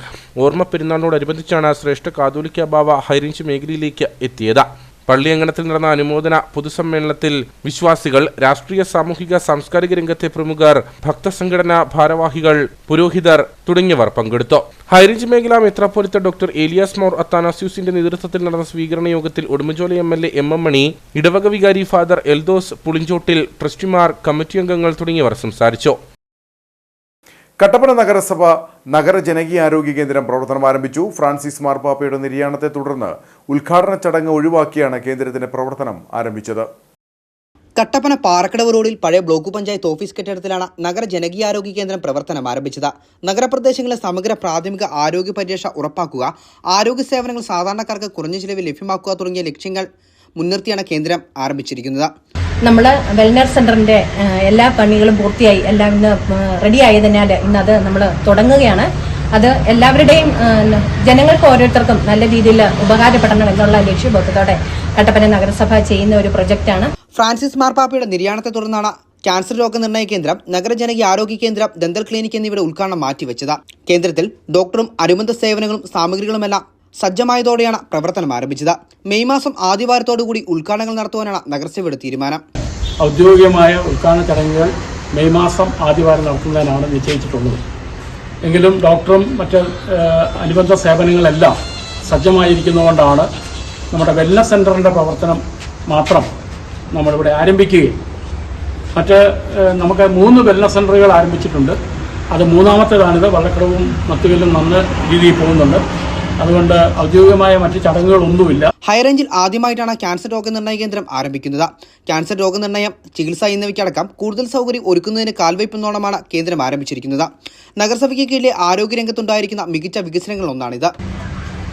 ഓർമ്മ പെരുന്നാളിനോടനുബന്ധിച്ചാണ് ശ്രേഷ്ഠ കാതോലിക്ക ബാവ ഹൈറേഞ്ച് മേഖലയിലേക്ക് എത്തിയത്. പള്ളിയങ്കണത്തിൽ നടന്ന അനുമോദന പൊതുസമ്മേളനത്തിൽ വിശ്വാസികൾ, രാഷ്ട്രീയ, സാമൂഹിക, സാംസ്കാരിക രംഗത്തെ പ്രമുഖർ, ഭക്തസംഘടനാ ഭാരവാഹികൾ, പുരോഹിതർ തുടങ്ങിയവർ പങ്കെടുത്തു. ഹൈറേഞ്ച് മേഖലാ മെത്രാപ്പോലിത്ത ഡോക്ടർ ഏലിയാസ് മോർ അത്താനാസ്യൂസിന്റെ നേതൃത്വത്തിൽ നടന്ന സ്വീകരണ യോഗത്തിൽ ഉടുമ്പൻചോല MLA MM മണി, ഇടവക വികാരി ഫാദർ എൽദോസ് പുളിഞ്ചോട്ടിൽ, ട്രസ്റ്റിമാർ, കമ്മിറ്റി അംഗങ്ങൾ തുടങ്ങിയവർ സംസാരിച്ചു. കട്ടപ്പന നഗരസഭ നഗര ജനകീയാരോഗ്യ കേന്ദ്രം പ്രവർത്തനം ആരംഭിച്ചു. ഫ്രാൻസിസ് മാർപ്പാപ്പയുടെ നിര്യാണത്തെ തുടർന്ന് ഉദ്ഘാടന ചടങ്ങ് ഒഴിവാക്കിയാണ് കേന്ദ്രത്തിന്റെ പ്രവർത്തനം ആരംഭിച്ചത്. കട്ടപ്പന പാറക്കടവ് റോഡിൽ പഴയ ബ്ലോക്ക് പഞ്ചായത്ത് ഓഫീസ് കെട്ടിടത്തിലാണ് നഗര ജനകീയാരോഗ്യ കേന്ദ്രം പ്രവർത്തനം ആരംഭിച്ചത്. നഗരപ്രദേശങ്ങളിലെ സമഗ്ര പ്രാഥമിക ആരോഗ്യ പരിരക്ഷ ഉറപ്പാക്കുക, ആരോഗ്യ സേവനങ്ങൾ സാധാരണക്കാർക്ക് കുറഞ്ഞ ചിലവിൽ ലഭ്യമാക്കുക തുടങ്ങിയ ലക്ഷ്യങ്ങൾ മുൻനിർത്തിയാണ് കേന്ദ്രം ആരംഭിച്ചിരിക്കുന്നത്. നമ്മൾ വെൽനസ് സെന്ററിന്റെ എല്ലാ പണികളും പൂർത്തിയായി, എല്ലാം ഇന്ന് റെഡിയായതിനാൽ ഇന്നത് നമ്മൾ തുടങ്ങുകയാണ്. അത് എല്ലാവരുടെയും ജനങ്ങൾക്ക് ഓരോരുത്തർക്കും നല്ല രീതിയിൽ ഉപകാരപ്പെടണം എന്നുള്ള ലക്ഷ്യബോധത്തോടെ കട്ടപ്പന നഗരസഭ ചെയ്യുന്ന ഒരു പ്രൊജക്റ്റാണ്. ഫ്രാൻസിസ് മാർപ്പാപ്പയുടെ നിര്യാണത്തെ തുടർന്നാണ് ക്യാൻസർ രോഗനിർണയ കേന്ദ്രം, നഗര ജനകീയ ആരോഗ്യ കേന്ദ്രം, ദന്തൽ ക്ലിനിക് എന്നിവയുടെ ഉദ്ഘാടനം മാറ്റിവെച്ചത്. കേന്ദ്രത്തിൽ ഡോക്ടറും അനുബന്ധ സേവനങ്ങളും സാമഗ്രികളുമെല്ലാം സജ്ജമായതോടെയാണ് പ്രവർത്തനം ആരംഭിച്ചത്. മെയ് മാസം ആദ്യവാരത്തോടുകൂടി ഉദ്ഘാടനങ്ങൾ നടത്തുവാനാണ് നഗരസഭയുടെ തീരുമാനം. ഔദ്യോഗികമായ ഉദ്ഘാടന ചടങ്ങുകൾ മെയ് മാസം ആദ്യവാരം നടത്തുന്നതിനാണ് നിശ്ചയിച്ചിട്ടുള്ളത്. എങ്കിലും ഡോക്ടറും മറ്റ് അനുബന്ധ സേവനങ്ങളെല്ലാം സജ്ജമായിരിക്കുന്നതുകൊണ്ടാണ് നമ്മുടെ വെൽനസ് സെൻ്ററിൻ്റെ പ്രവർത്തനം മാത്രം നമ്മളിവിടെ ആരംഭിക്കുകയും നമുക്ക് 3 വെൽനസ് സെൻ്ററുകൾ ആരംഭിച്ചിട്ടുണ്ട്. അത് മൂന്നാമത്തേതാണിത്. വള്ളക്കടവും മത്തുകല്ലും നല്ല രീതിയിൽ പോകുന്നുണ്ട്. അതുകൊണ്ട് ഔദ്യോഗികമായ മറ്റ് ചടങ്ങുകളൊന്നുമില്ല. ഹൈറേഞ്ചിൽ ആദ്യമായിട്ടാണ് ക്യാൻസർ രോഗനിർണയ കേന്ദ്രം ആരംഭിക്കുന്നത്. ക്യാൻസർ രോഗനിർണയം, ചികിത്സ എന്നിവയ്ക്കടക്കം കൂടുതൽ സൗകര്യം ഒരുക്കുന്നതിന് കാൽവയ്പെന്നോണമാണ് കേന്ദ്രം ആരംഭിച്ചിരിക്കുന്നത്. നഗരസഭയ്ക്ക് കീഴിലെ ആരോഗ്യരംഗത്തുണ്ടായിരിക്കുന്ന മികച്ച വികസനങ്ങളൊന്നാണിത്.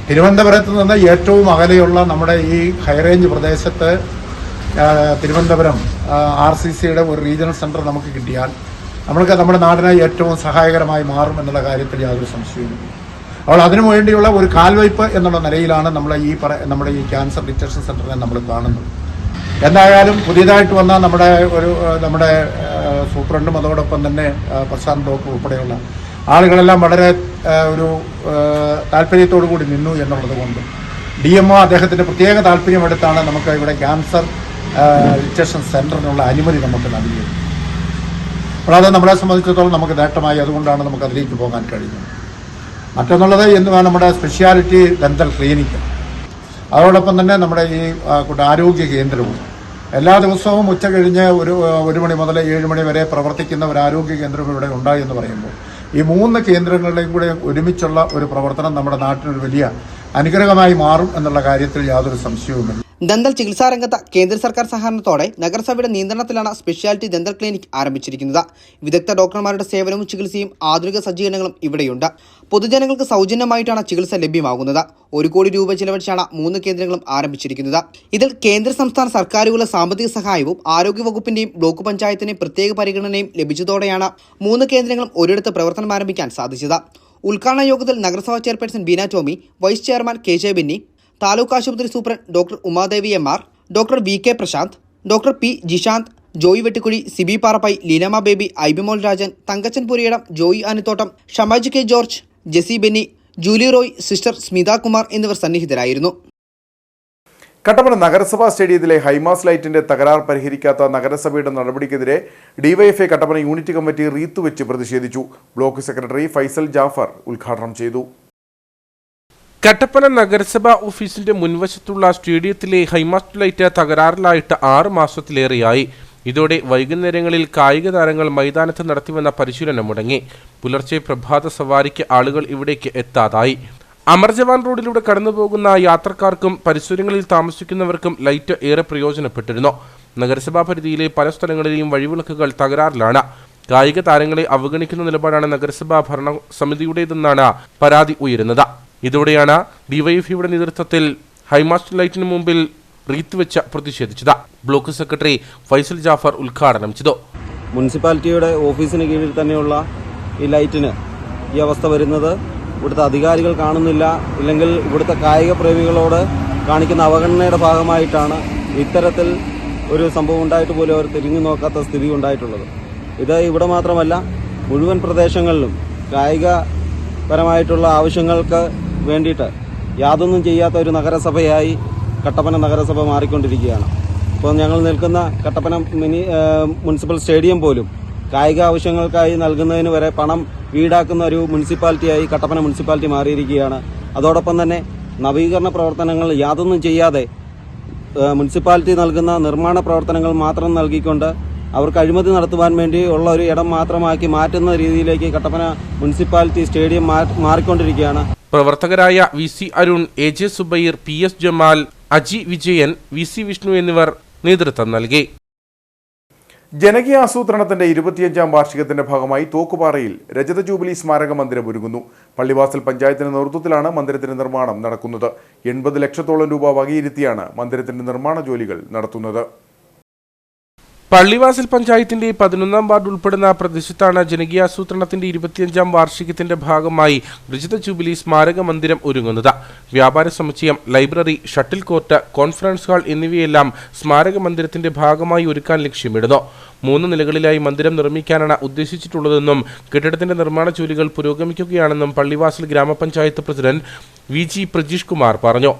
തിരുവനന്തപുരത്ത് നിന്ന് ഏറ്റവും അകലെയുള്ള നമ്മുടെ ഈ ഹൈറേഞ്ച് പ്രദേശത്ത് തിരുവനന്തപുരം RCCയുടെ ഒരു റീജിയണൽ സെൻറ്റർ നമുക്ക് കിട്ടിയാൽ നമ്മൾക്ക് നമ്മുടെ നാടിന് ഏറ്റവും സഹായകരമായി മാറും എന്നുള്ള കാര്യത്തിൽ യാതൊരു സംശയവുമില്ല. അപ്പോൾ അതിനു വേണ്ടിയുള്ള ഒരു കാൽവയ്പ് എന്നുള്ള നിലയിലാണ് നമ്മുടെ ഈ ക്യാൻസർ ഡിറ്റക്ഷൻ സെൻ്ററിനെ നമ്മൾ കാണുന്നത്. എന്തായാലും പുതിയതായിട്ട് വന്ന നമ്മുടെ സൂപ്രണ്ടും അതോടൊപ്പം തന്നെ പ്രശാന്ത് ഡോക്ടർ ഉൾപ്പെടെയുള്ള ആളുകളെല്ലാം വളരെ ഒരു താല്പര്യത്തോടു കൂടി നിന്നു എന്നുള്ളത് കൊണ്ട് DMO അദ്ദേഹത്തിൻ്റെ പ്രത്യേക താല്പര്യമെടുത്താണ് നമുക്ക് ഇവിടെ ക്യാൻസർ ഡിറ്റക്ഷൻ സെൻ്ററിനുള്ള അനുമതി നമുക്ക് നൽകിയത്. അപ്പോൾ അത് നമ്മളെ സംബന്ധിച്ചിടത്തോളം നമുക്ക് നേട്ടമായി. അതുകൊണ്ടാണ് നമുക്ക് അതിലേക്ക് പോകാൻ കഴിയുന്നത്. മറ്റൊന്നുള്ളത് നമ്മുടെ സ്പെഷ്യാലിറ്റി ദന്തൽ ക്ലിനിക്ക്, അതോടൊപ്പം തന്നെ നമ്മുടെ ഈ ആരോഗ്യ കേന്ദ്രവും എല്ലാ ദിവസവും ഉച്ച കഴിഞ്ഞ് 1 മണി മുതൽ 7 മണി വരെ പ്രവർത്തിക്കുന്ന ഒരു ആരോഗ്യ കേന്ദ്രം ഇവിടെ ഉണ്ടായി എന്ന് പറയുമ്പോൾ ഈ 3 കേന്ദ്രങ്ങളുടെയും കൂടെ ഒരുമിച്ചുള്ള ഒരു പ്രവർത്തനം നമ്മുടെ നാട്ടിനൊരു വലിയ അനുഗ്രഹമായി മാറും എന്നുള്ള കാര്യത്തിൽ യാതൊരു സംശയവുമില്ല. ദന്തൽ ചികിത്സാ രംഗത്ത് കേന്ദ്ര സർക്കാർ സഹകരണത്തോടെ നഗരസഭയുടെ നിയന്ത്രണത്തിലാണ് സ്പെഷ്യാലിറ്റി ദന്തൽ ക്ലിനിക് ആരംഭിച്ചിരിക്കുന്നത്. വിദഗ്ധ ഡോക്ടർമാരുടെ സേവനവും ചികിത്സയും ആധുനിക സജ്ജീകരണങ്ങളും ഇവിടെയുണ്ട്. പൊതുജനങ്ങൾക്ക് സൗജന്യമായിട്ടാണ് ചികിത്സ ലഭ്യമാകുന്നത്. 1 കോടി രൂപ ചിലവഴിച്ചാണ് 3 കേന്ദ്രങ്ങളും ആരംഭിച്ചിരിക്കുന്നത്. ഇതിൽ കേന്ദ്ര സംസ്ഥാന സർക്കാരുകളുടെ സാമ്പത്തിക സഹായവും ആരോഗ്യവകുപ്പിന്റെയും ബ്ലോക്ക് പഞ്ചായത്തിന്റെയും പ്രത്യേക പരിഗണനയും ലഭിച്ചതോടെയാണ് 3 കേന്ദ്രങ്ങളും ഒരിടത്ത് പ്രവർത്തനം ആരംഭിക്കാൻ സാധിച്ചത്. ഉദ്ഘാടന യോഗത്തിൽ നഗരസഭാ chairperson Beena Tommy, vice chairman KJ Benny, taluk ആശുപത്രി superintendent doctor Umadevi MR, doctor VK Prashanth, doctor P Jishanth, Joy Vettikuzhi, Siby Parappai, Leenamma Baby, Aibimol Rajan, Thankachan Puriyidam, Joy Anathottam, Shamaj K George, Jessy Benny, Julie Roy, sister Smitha Kumar എന്നിവർ സന്നിഹിതരായിരുന്നു. കട്ടപ്പന നഗരസഭാ സ്റ്റേഡിയത്തിലെ ഹൈമാസ് ലൈറ്റിന്റെ തകരാർ പരിഹരിക്കാത്ത നഗരസഭയുടെ നടപടിക്കെതിരെ DYFI Kattappana unit committee wreath വെച്ച് പ്രതിഷേധിച്ചു. ബ്ലോക്ക് സെക്രട്ടറി ഫൈസൽ ജാഫർ ഉദ്ഘാടനം ചെയ്തു. കട്ടപ്പന നഗരസഭാ ഓഫീസിന്റെ മുൻവശത്തുള്ള സ്റ്റേഡിയത്തിലെ ഹൈമാസ്റ്റ് ലൈറ്റ് തകരാറിലായിട്ട് 6 മാസത്തിലേറെയായി. ഇതോടെ വൈകുന്നേരങ്ങളിൽ കായിക താരങ്ങൾ മൈതാനത്ത് നടത്തിവന്ന പരിശീലനം മുടങ്ങി. പുലർച്ചെ പ്രഭാത സവാരിക്ക് ആളുകൾ ഇവിടേക്ക് എത്താതായി. അമർജവാൻ റോഡിലൂടെ കടന്നുപോകുന്ന യാത്രക്കാർക്കും പരിസരങ്ങളിൽ താമസിക്കുന്നവർക്കും ലൈറ്റ് ഏറെ പ്രയോജനപ്പെട്ടിരുന്നു. നഗരസഭാ പരിധിയിലെ പല സ്ഥലങ്ങളിലെയും വഴിവിളക്കുകൾ തകരാറിലാണ്. കായിക താരങ്ങളെ അവഗണിക്കുന്ന നിലപാടാണ് നഗരസഭാ ഭരണസമിതിയുടേതെന്നാണ് പരാതി ഉയരുന്നത്. ഇതോടെയാണ് ഡിവൈഎഫ്ഐയുടെ നേതൃത്വത്തിൽ ഹൈമാസ്റ്റ് ലൈറ്റിന് മുമ്പിൽ റീത്ത് വെച്ച് പ്രതിഷേധിച്ചത്. ബ്ലോക്ക് സെക്രട്ടറി ഫൈസൽ ജാഫർ ഉദ്ഘാടനം ചെയ്തു. മുനിസിപ്പാലിറ്റിയുടെ ഓഫീസിന് കീഴിൽ തന്നെയുള്ള ഈ ലൈറ്റിന് ഈ അവസ്ഥ വരുന്നത് ഇവിടുത്തെ അധികാരികൾ കാണുന്നില്ല, ഇല്ലെങ്കിൽ ഇവിടുത്തെ കായിക പ്രേമികളോട് കാണിക്കുന്ന അവഗണനയുടെ ഭാഗമായിട്ടാണ് ഇത്തരത്തിൽ ഒരു സംഭവം ഉണ്ടായിട്ട് പോലും അവർ തിരിഞ്ഞു നോക്കാത്ത സ്ഥിതി ഉണ്ടായിട്ടുള്ളത്. ഇത് ഇവിടെ മാത്രമല്ല, മുഴുവൻ പ്രദേശങ്ങളിലും കായികപരമായിട്ടുള്ള ആവശ്യങ്ങൾക്ക് വേണ്ടിയിട്ട് യാതൊന്നും ചെയ്യാത്ത ഒരു നഗരസഭയായി കട്ടപ്പന നഗരസഭ മാറിക്കൊണ്ടിരിക്കുകയാണ്. ഇപ്പോൾ ഞങ്ങൾ നിൽക്കുന്ന കട്ടപ്പന മുനിസിപ്പൽ സ്റ്റേഡിയം പോലും കായിക ആവശ്യങ്ങൾക്കായി നൽകുന്നതിന് വരെ പണം ഈടാക്കുന്ന ഒരു മുനിസിപ്പാലിറ്റിയായി കട്ടപ്പന മുനിസിപ്പാലിറ്റി മാറിയിരിക്കുകയാണ്. അതോടൊപ്പം തന്നെ നവീകരണ പ്രവർത്തനങ്ങൾ യാതൊന്നും ചെയ്യാതെ മുനിസിപ്പാലിറ്റി നൽകുന്ന നിർമ്മാണ പ്രവർത്തനങ്ങൾ മാത്രം നൽകിക്കൊണ്ട് അവർക്ക് അഴിമതി നടത്തുവാൻ വേണ്ടി ഉള്ള ഒരു ഇടം മാത്രമാക്കി മാറ്റുന്ന രീതിയിലേക്ക് കട്ടപ്പന മുനിസിപ്പാലിറ്റി സ്റ്റേഡിയം മാറിക്കൊണ്ടിരിക്കുകയാണ്. പ്രവർത്തകരായ VC Arun, AJ Zubair, PS Jamal, Aji Vijayan, VC Vishnu എന്നിവർ നേതൃത്വം നൽകി. ജനകീയ ആസൂത്രണത്തിന്റെ 25ാം വാർഷികത്തിന്റെ ഭാഗമായി തോക്കുപാറയിൽ രജത ജൂബിലി സ്മാരക മന്ദിരം ഒരുങ്ങുന്നു. പള്ളിവാസൽ പഞ്ചായത്തിന്റെ നേതൃത്വത്തിലാണ് മന്ദിരത്തിന്റെ നിർമ്മാണം നടക്കുന്നത്. 80 ലക്ഷത്തോളം രൂപ വകയിരുത്തിയാണ് മന്ദിരത്തിന്റെ നിർമ്മാണ ജോലികൾ നടത്തുന്നത്. പള്ളിവാസൽ പഞ്ചായത്തിന്റെ 11ാം വാർഡ് ഉൾപ്പെടുന്ന പ്രദേശത്താണ് ജനകീയാസൂത്രണത്തിന്റെ 25ാം വാർഷികത്തിന്റെ ഭാഗമായി രജത ജൂബിലി സ്മാരക മന്ദിരം ഒരുങ്ങുന്നത്. വ്യാപാര സമുച്ചയം, library, shuttle court, conference hall എന്നിവയെല്ലാം സ്മാരക മന്ദിരത്തിന്റെ ഭാഗമായി ഒരുക്കാൻ ലക്ഷ്യമിടുന്നു. 3 നിലകളിലായി മന്ദിരം നിർമ്മിക്കാനാണ് ഉദ്ദേശിച്ചിട്ടുള്ളതെന്നും കെട്ടിടത്തിന്റെ നിർമ്മാണ ജോലികൾ പുരോഗമിക്കുകയാണെന്നും പള്ളിവാസൽ ഗ്രാമപഞ്ചായത്ത് പ്രസിഡന്റ് VG പ്രജീഷ് കുമാർ പറഞ്ഞു.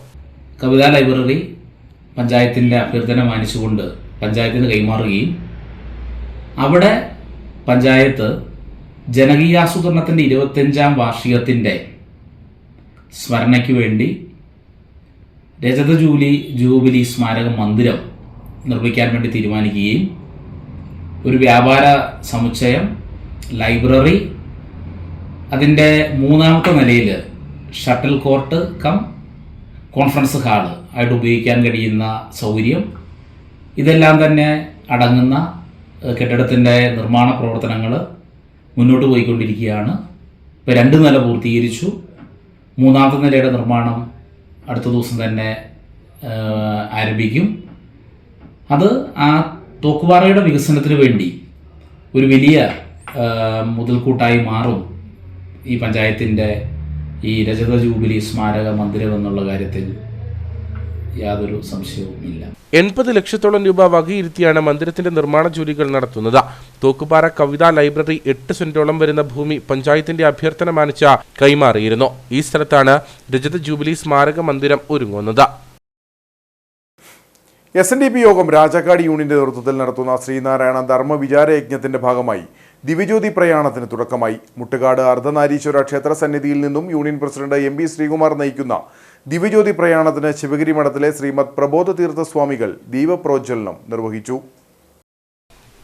കവിതാ ലൈബ്രറി പഞ്ചായത്തിന്റെ അഭ്യർത്ഥന മാനിച്ചുകൊണ്ട് പഞ്ചായത്തിന് കൈമാറുകയും അവിടെ പഞ്ചായത്ത് ജനകീയാസൂത്രണത്തിൻ്റെ 25ാം വാർഷികത്തിൻ്റെ സ്മരണയ്ക്ക് വേണ്ടി രജത ജൂബിലി സ്മാരക മന്ദിരം നിർമ്മിക്കാൻ വേണ്ടി തീരുമാനിക്കുകയും ഒരു വ്യാപാര സമുച്ചയം, ലൈബ്രറി, അതിൻ്റെ 3ാമത്തെ നിലയിൽ shuttle court cum conference hall ആയിട്ട് ഉപയോഗിക്കാൻ കഴിയുന്ന സൗകര്യം, ഇതെല്ലാം തന്നെ അടങ്ങുന്ന കെട്ടിടത്തിൻ്റെ നിർമ്മാണ പ്രവർത്തനങ്ങൾ മുന്നോട്ട് പോയിക്കൊണ്ടിരിക്കുകയാണ്. ഇപ്പോൾ 2 നില പൂർത്തീകരിച്ചു. 3ാമത്തെ നിലയുടെ നിർമ്മാണം അടുത്ത ദിവസം തന്നെ ആരംഭിക്കും. അത് ആ തോക്കുപാറയുടെ വികസനത്തിന് വേണ്ടി ഒരു വലിയ മുതൽക്കൂട്ടായി മാറും ഈ പഞ്ചായത്തിൻ്റെ ഈ രജത ജൂബിലി സ്മാരക മന്ദിരം എന്നുള്ള കാര്യത്തിൽ യാതൊരു സംശയവുമില്ല. 80 ലക്ഷത്തോളം രൂപ വകയിരുത്തിയാണ് മന്ദിരത്തിന്റെ നിർമ്മാണ ജോലികൾ നടത്തുന്നത്. തോക്കുപാറ കവിതാ ലൈബ്രറി 8 സെന്റോളം വരുന്ന ഭൂമി പഞ്ചായത്തിന്റെ അഭ്യർത്ഥന മാനിച്ച കൈമാറിയിരുന്നു. ഈ സ്ഥലത്താണ് രജത ജൂബിലി സ്മാരക മന്ദിരം ഒരുങ്ങുന്നത്. SNDP യോഗം രാജാക്കാട് യൂണിയന്റെ നേതൃത്വത്തിൽ നടത്തുന്ന ശ്രീനാരായണ ധർമ്മ വിചാരയജ്ഞത്തിന്റെ ഭാഗമായി ദിവ്യജ്യോതി പ്രയാണത്തിന് തുടക്കമായി. മുട്ടുകാട് അർദ്ധനാരീശ്വര ക്ഷേത്ര സന്നിധിയിൽ നിന്നും യൂണിയൻ പ്രസിഡന്റ് MP ശ്രീകുമാർ നയിക്കുന്ന ദിവ്യജ്യോതി പ്രയാണത്തിന് ശിവഗിരി മഠത്തിലെ ശ്രീമദ് പ്രബോധ തീർത്ഥ സ്വാമികൾ ദീപപ്രോജ്വലനം നിർവഹിച്ചു.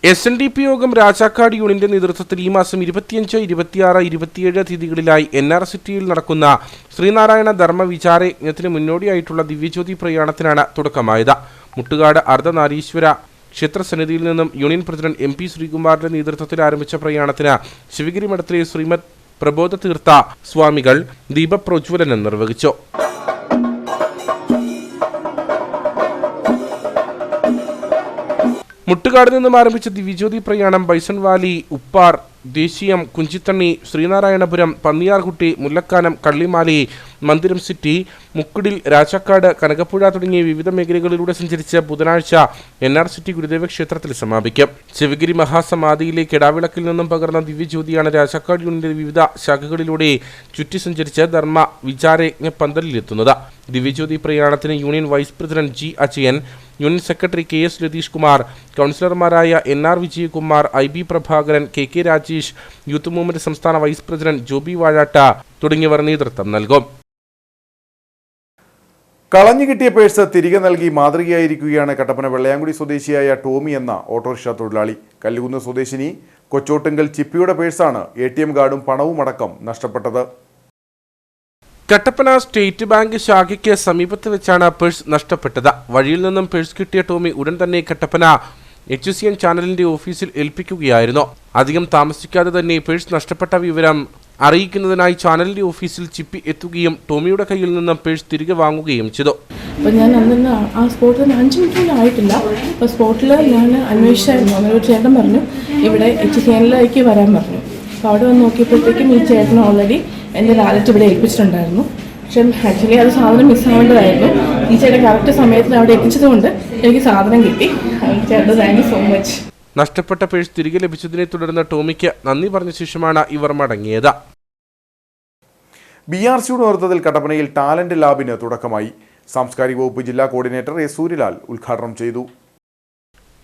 SNDP യോഗം രാജാക്കാട് യൂണിയന്റെ നേതൃത്വത്തിൽ ഈ മാസം 25, 26, 27 തീയതികളിലായി NR സിറ്റിയിൽ നടക്കുന്ന ശ്രീനാരായണ ധർമ്മ വിചാരയജ്ഞത്തിന് മുന്നോടിയായിട്ടുള്ള ദിവ്യജ്യോതി പ്രയാണത്തിനാണ് തുടക്കമായത്. മുട്ടുകാട് അർദ്ധനാരീശ്വര ക്ഷേത്രസന്നിധിയിൽ നിന്നും യൂണിയൻ പ്രസിഡന്റ് MP ശ്രീകുമാറിന്റെ നേതൃത്വത്തിൽ ആരംഭിച്ച പ്രയാണത്തിന് ശിവഗിരി മഠത്തിലെ ശ്രീമദ് പ്രബോധ തീർത്ഥ സ്വാമികൾ ദീപപ്രോജ്വലനം നിർവഹിച്ചു. മുട്ടുകാട് നിന്നും ആരംഭിച്ച ദിവ്യജ്യോതി പ്രയാണം ബൈസൺ വാലി, ഉപ്പാർ, ദേശീയം, കുഞ്ചിത്തണ്ണി, ശ്രീനാരായണപുരം, പന്നിയാർകുട്ടി, മുല്ലക്കാനം, കള്ളിമാലി, മന്ദിരം സിറ്റി, മുക്കുടിൽ, രാജാക്കാട്, കനകപ്പുഴ തുടങ്ങിയ വിവിധ മേഖലകളിലൂടെ സഞ്ചരിച്ച് ബുധനാഴ്ച NR സിറ്റി ഗുരുദേവ ക്ഷേത്രത്തിൽ സമാപിക്കും. ശിവഗിരി മഹാസമാധിയിലെ കെടാവിളക്കിൽ നിന്നും പകർന്ന ദിവ്യജ്യോതിയാണ് രാജാക്കാട് യൂണിയന്റെ വിവിധ ശാഖകളിലൂടെ ചുറ്റി സഞ്ചരിച്ച് ധർമ്മ വിചാരയജ്ഞ പന്തലിലെത്തുന്നത്. ദിവ്യജ്യോതി പ്രയാണത്തിന് union vice president G. Ajayan, union secretary KS Ratheesh Kumar, കൗൺസിലർമാരായ NR Vijayakumar, IB Prabhakaran, KK Rajesh, youth movement സംസ്ഥാന വൈസ് പ്രസിഡന്റ് ജോബി വാഴാട്ട തുടങ്ങിയവർ നേതൃത്വം നൽകും. കളഞ്ഞു കിട്ടിയ പേഴ്സ് തിരികെ നൽകി മാതൃകയായിരിക്കുകയാണ് കട്ടപ്പന വെള്ളയാങ്കുടി സ്വദേശിയായ ടോമി എന്ന ഓട്ടോറിക്ഷ തൊഴിലാളി. കല്ലുകുന്ന് സ്വദേശിനി കൊച്ചോട്ടുങ്കൽ ചിപ്പിയുടെ പേഴ്സാണ് ATM കാർഡും പണവും അടക്കം നഷ്ടപ്പെട്ടത്. കട്ടപ്പന സ്റ്റേറ്റ് ബാങ്ക് ശാഖയ്ക്ക് സമീപത്ത് വെച്ചാണ് പേഴ്സ് നഷ്ടപ്പെട്ടത്. വഴിയിൽ നിന്നും പേഴ്സ് കിട്ടിയ ടോമി ഉടൻ തന്നെ കട്ടപ്പന HCN ചാനലിന്റെ ഓഫീസിൽ ഏൽപ്പിക്കുകയായിരുന്നു. അധികം താമസിക്കാതെ തന്നെ പേഴ്സ് നഷ്ടപ്പെട്ട വിവരം അറിയിക്കുന്നതിനായി ചാനലിന്റെ ഓഫീസിൽ ചിപ്പി എത്തുകയും ടോമിയുടെ കയ്യിൽ നിന്നും പേഴ്സ് തിരികെ വാങ്ങുകയും ചെയ്തു. അപ്പോൾ ഞാൻ അന്ന് ആ സ്പോട്ടിൽ 5 മിനിറ്റ് ആയിട്ടില്ല. അപ്പോൾ സ്പോട്ടിൽ ഞാൻ അന്വേഷിച്ചായിരുന്നു. അങ്ങനെ ഒരു ചേട്ടൻ പറഞ്ഞു ഇവിടെ HCNലേക്ക് വരാൻ പറഞ്ഞു. അപ്പോൾ അവിടെ വന്ന് നോക്കിയപ്പോഴത്തേക്കും ഈ ചേട്ടൻ ഓൾറെഡി എൻ്റെ വാലറ്റ് ഇവിടെ ഏൽപ്പിച്ചിട്ടുണ്ടായിരുന്നു. പക്ഷേ ആക്ച്വലി അത് സാധനം മിസ്സാവേണ്ടതായിരുന്നു. ഈ ചേട്ടൻ കറക്റ്റ് സമയത്തിന് അവിടെ എത്തിച്ചതുകൊണ്ട് എനിക്ക് സാധനം കിട്ടി. ചേട്ടൻ താങ്ക് യു സോ മച്ച്. നഷ്ടപ്പെട്ട പേഴ്സ് തിരികെ ലഭിച്ചതിനെ തുടർന്ന് ടോമിക്ക് നന്ദി പറഞ്ഞ ശേഷമാണ് ഇവർ മടങ്ങിയത്. BRCയുടെ നേതൃത്വത്തിൽ കട്ടപ്പനയിൽ ടാലന്റ് ലാബിന് തുടക്കമായി. സാംസ്കാരിക വകുപ്പ് ജില്ലാ കോർഡിനേറ്റർ S. സൂര്യലാൽ ഉദ്ഘാടനം ചെയ്തു.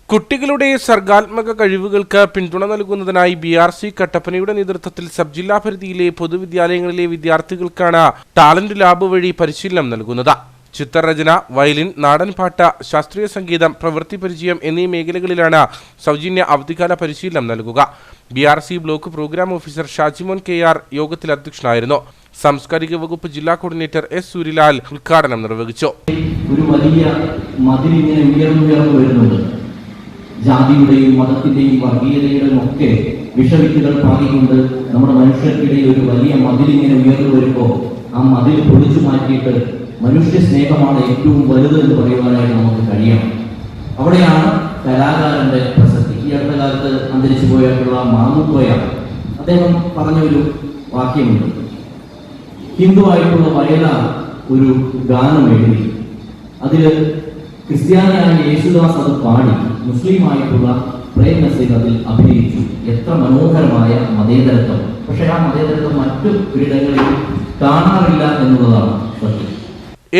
കുട്ടികളുടെ സർഗാത്മക കഴിവുകൾക്ക് പിന്തുണ നൽകുന്നതിനായി BRC കട്ടപ്പനയുടെ നേതൃത്വത്തിൽ സബ് ജില്ലാ പരിധിയിലെ പൊതുവിദ്യാലയങ്ങളിലെ വിദ്യാർത്ഥികൾക്കാണ് ടാലന്റ് ലാബ് വഴി പരിശീലനം നൽകുന്നത്. ചിത്രരചന, വയലിൻ, നാടൻപാട്ട്, ശാസ്ത്രീയ സംഗീതം, പ്രവൃത്തി പരിചയം എന്നീ മേഖലകളിലാണ് സൗജന്യ അവധിക്കാല പരിശീലനം നൽകുക. BRC block program officer Shajimon KR യോഗത്തിൽ അധ്യക്ഷനായിരുന്നു. സാംസ്കാരിക വകുപ്പ് ജില്ലാ കോർഡിനേറ്റർ S. സൂര്യലാൽ ഉദ്ഘാടനം നിർവഹിച്ചു. ഒരു വലിയ മതിലിങ്ങനെ ഉയർന്നു വരുന്നുണ്ട്. ജാതിയുടെയും മതത്തിന്റെയും വർഗീയതയുടെയും ഒക്കെ വിഷവിത്തുകൾ പാകിക്കൊണ്ട് നമ്മുടെ മനുഷ്യർക്കിടയിൽ ഒരു വലിയ മതിലിങ്ങനെ ഉയർന്നു വരുമ്പോൾ ആ മതിൽ പൊളിച്ചു മാറ്റിയിട്ട് മനുഷ്യ സ്നേഹമാണ് ഏറ്റവും വലുത് എന്ന് പറയുവാനായി നമുക്ക് കഴിയണം. അവിടെയാണ് കലാകാരന്റെ പ്രസക്തി. ഈ അടുത്ത കാലത്ത് അന്തരിച്ചു പോയിട്ടുള്ള മാമുക്കോയ അദ്ദേഹം പറഞ്ഞൊരു വാക്യമുണ്ട്. ഹിന്ദുവായിട്ടുള്ള വയലാർ ഒരു ഗാനം എഴുതി, അതിൽ ക്രിസ്ത്യാനിയായ യേശുദാസ് അത് പാടി, മുസ്ലിമായിട്ടുള്ള പ്രേം നസീർ അതിൽ അഭിനയിച്ചു. എത്ര മനോഹരമായ മതേതരത്വം! പക്ഷേ ആ മതേതരത്വം മറ്റു ഇടങ്ങളിൽ കാണാറില്ല എന്നുള്ളതാണ് സത്യം.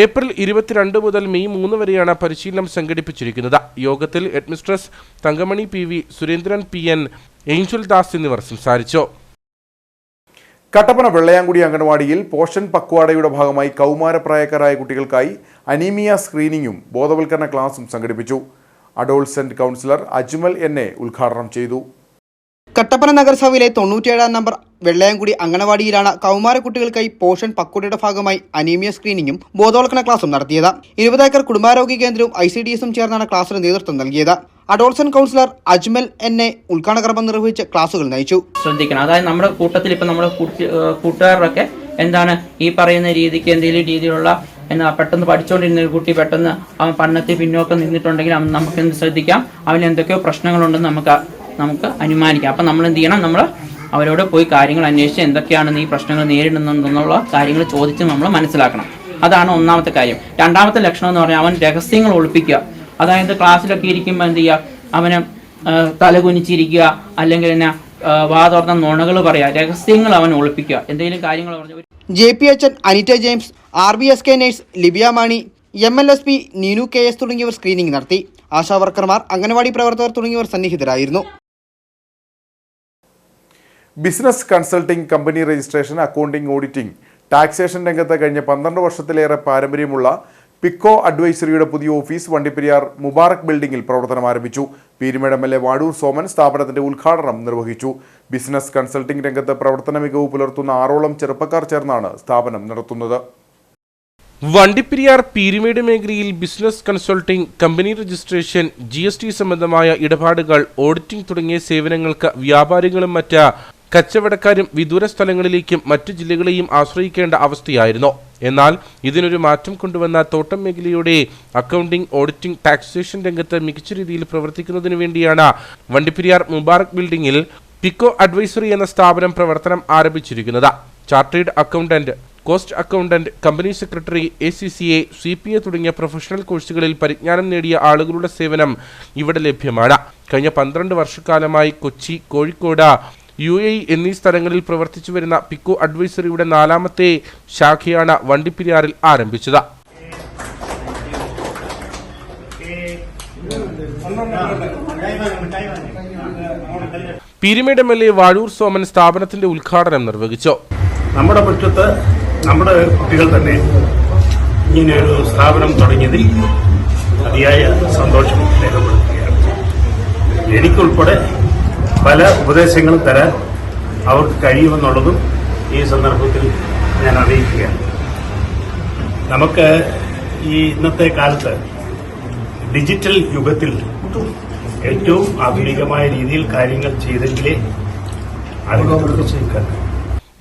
ഏപ്രിൽ 22 മുതൽ മെയ് 3 വരെയാണ് പരിശീലനം സംഘടിപ്പിച്ചിരിക്കുന്നത്. യോഗത്തിൽ headmistress Thankamani PV, Surendran PN, Angel Das എന്നിവർ സംസാരിച്ചു. കട്ടപ്പന വെള്ളയാങ്കുടി അംഗൻവാടിയിൽ പോഷൻ പക്വാടയുടെ ഭാഗമായി കൗമാരപ്രായക്കാരായ കുട്ടികൾക്കായി അനീമിയ സ്ക്രീനിങ്ങും ബോധവൽക്കരണ ക്ലാസും സംഘടിപ്പിച്ചു. അഡോൾസെന്റ് കൗൺസിലർ അജ്മൽ NA ഉദ്ഘാടനം ചെയ്തു. കട്ടപ്പന നഗരസഭയിലെ 97-ാം നമ്പർ വെള്ളയാങ്കുടി അംഗനവാടിയിലാണ് കൗമാര കുട്ടികൾക്കായി പോഷൻ പക്വടയുടെ ഭാഗമായി അനീമിയ സ്ക്രീനിങ്ങും ബോധവൽക്കരണ ക്ലാസും നടത്തിയത്. 20 ഏക്കർ കുടുംബാരോഗ്യ കേന്ദ്രവും ICDSും ചേർന്നാണ് ക്ലാസിന് നേതൃത്വം നൽകിയത്. അഡോൾസെന്റ് കൗൺസിലർ അജ്മൽ NA ഉദ്ഘാടന കർമ്മം നിർവഹിച്ച് ക്ലാസുകൾ നയിച്ചു. ശ്രദ്ധിക്കണം, അതായത് നമ്മുടെ കൂട്ടത്തിൽ ഇപ്പം നമ്മുടെ കൂട്ടുകാരൊക്കെ എന്താണ് ഈ പറയുന്ന രീതിക്ക് എന്തെങ്കിലും രീതിയിലുള്ള പെട്ടെന്ന് പഠിച്ചുകൊണ്ടിരുന്ന ഒരു കുട്ടി പെട്ടെന്ന് അവൻ പഠനത്തിൽ പിന്നോക്കം നിന്നിട്ടുണ്ടെങ്കിൽ നമുക്ക് എന്ത് ശ്രദ്ധിക്കാം, അവന് എന്തൊക്കെയോ പ്രശ്നങ്ങളുണ്ടെന്ന് നമുക്ക് അനുമാനിക്കാം. അപ്പം നമ്മൾ എന്ത് ചെയ്യണം, നമ്മൾ അവരോട് പോയി കാര്യങ്ങൾ അന്വേഷിച്ച് എന്തൊക്കെയാണ് ഈ പ്രശ്നങ്ങൾ നേരിടുന്നുണ്ടെന്നുള്ള കാര്യങ്ങൾ ചോദിച്ച് നമ്മൾ മനസ്സിലാക്കണം. അതാണ് ഒന്നാമത്തെ കാര്യം. രണ്ടാമത്തെ ലക്ഷണം എന്ന് പറഞ്ഞാൽ അവൻ രഹസ്യങ്ങൾ ഒളിപ്പിക്കുക. അതായത് ക്ലാസ്സിലൊക്കെ ഇരിക്കുമ്പോൾ എന്ത് ചെയ്യുക, അവന് തലകുനിച്ചിരിക്കുക, അല്ലെങ്കിൽ തന്നെ വാതോർന്ന നുണകൾ പറയുക, രഹസ്യങ്ങൾ അവൻ ഒളിപ്പിക്കുക, എന്തെങ്കിലും കാര്യങ്ങൾ പറഞ്ഞു. JPHN Anita James, RBSK nurse Libya Mani, MLSP Neenu KS തുടങ്ങിയവർ സ്ക്രീനിംഗ് നടത്തി. ആശാവർക്കർമാർ, അംഗനവാടി പ്രവർത്തകർ തുടങ്ങിയവർ സന്നിഹിതരായിരുന്നു. Business consulting, company registration, accounting, auditing, taxation രംഗത്ത് കഴിഞ്ഞ 12 വർഷത്തിലേറെ പാരമ്പര്യമുള്ള പിക്കോ അഡ്വൈസറിയുടെ പുതിയ ഓഫീസ് വണ്ടിപ്പെരിയാർ മുബാറക് ബിൽഡിംഗിൽ പ്രവർത്തനം ആരംഭിച്ചു. പീരുമേട് MLA വാടൂർ സോമൻ സ്ഥാപനത്തിന്റെ ഉദ്ഘാടനം നിർവഹിച്ചു. ബിസിനസ് കൺസൾട്ടിംഗ് രംഗത്ത് പ്രവർത്തന മികവ് പുലർത്തുന്ന 6ഓളം ചെറുപ്പക്കാർ ചേർന്നാണ് സ്ഥാപനം നടത്തുന്നത്. വണ്ടിപ്പെരിയാർ പീരുമേട് മേഖലയിൽ business consulting, company registration, GST സംബന്ധമായ ഇടപാടുകൾ, ഓഡിറ്റിംഗ് തുടങ്ങിയ സേവനങ്ങൾക്ക് വ്യാപാരികളും മറ്റ് കച്ചവടക്കാരും വിദൂര സ്ഥലങ്ങളിലേക്കും മറ്റു ജില്ലകളെയും ആശ്രയിക്കേണ്ട അവസ്ഥയായിരുന്നു. എന്നാൽ ഇതിനൊരു മാറ്റം കൊണ്ടുവന്ന തോട്ടം മേഖലയുടെ അക്കൗണ്ടിംഗ്, ഓഡിറ്റിംഗ്, ടാക്സേഷൻ രംഗത്ത് മികച്ച രീതിയിൽ പ്രവർത്തിക്കുന്നതിനു വേണ്ടിയാണ് വണ്ടിപ്പെരിയാർ മുബാറക് ബിൽഡിംഗിൽ പിക്കോ അഡ്വൈസറി എന്ന സ്ഥാപനം പ്രവർത്തനം ആരംഭിച്ചിരിക്കുന്നത്. Chartered accountant, cost accountant, company secretary, ACCA, CPA തുടങ്ങിയ പ്രൊഫഷണൽ കോഴ്സുകളിൽ പരിജ്ഞാനം നേടിയ ആളുകളുടെ സേവനം ഇവിടെ ലഭ്യമാണ്. കഴിഞ്ഞ 12 വർഷക്കാലമായി കൊച്ചി, കോഴിക്കോട്, UAE എന്നീ സ്ഥലങ്ങളിൽ പ്രവർത്തിച്ചു വരുന്ന പിക്കോ അഡ്വൈസറിയുടെ 4ാമത്തെ ശാഖയാണ് വണ്ടിപ്പെരിയാറിൽ ആരംഭിച്ചത്. പീരുമേട് MLA വാഴൂർ സോമൻ സ്ഥാപനത്തിന്റെ ഉദ്ഘാടനം നിർവഹിച്ചു. നമ്മുടെ മുറ്റത്ത് നമ്മുടെ കുട്ടികൾ തന്നെ ഇങ്ങനെയൊരു സ്ഥാപനം തുടങ്ങിയതിൽ അതിയായ സന്തോഷം രേഖപ്പെടുത്തുകയാണ്. എനിക്കുൾപ്പെടെ പല ഉപദേശങ്ങളും തരാൻ അവർക്ക് കഴിയുമെന്നുള്ളതും ഈ സന്ദർഭത്തിൽ ഞാൻ അറിയിക്കുകയാണ്. നമുക്ക് ഈ ഇന്നത്തെ കാലത്ത് ഡിജിറ്റൽ യുഗത്തിൽ ഏറ്റവും ആധുനികമായ രീതിയിൽ കാര്യങ്ങൾ ചെയ്തെങ്കിലേ ആളുകൾക്ക് ചെയ്യാൻ.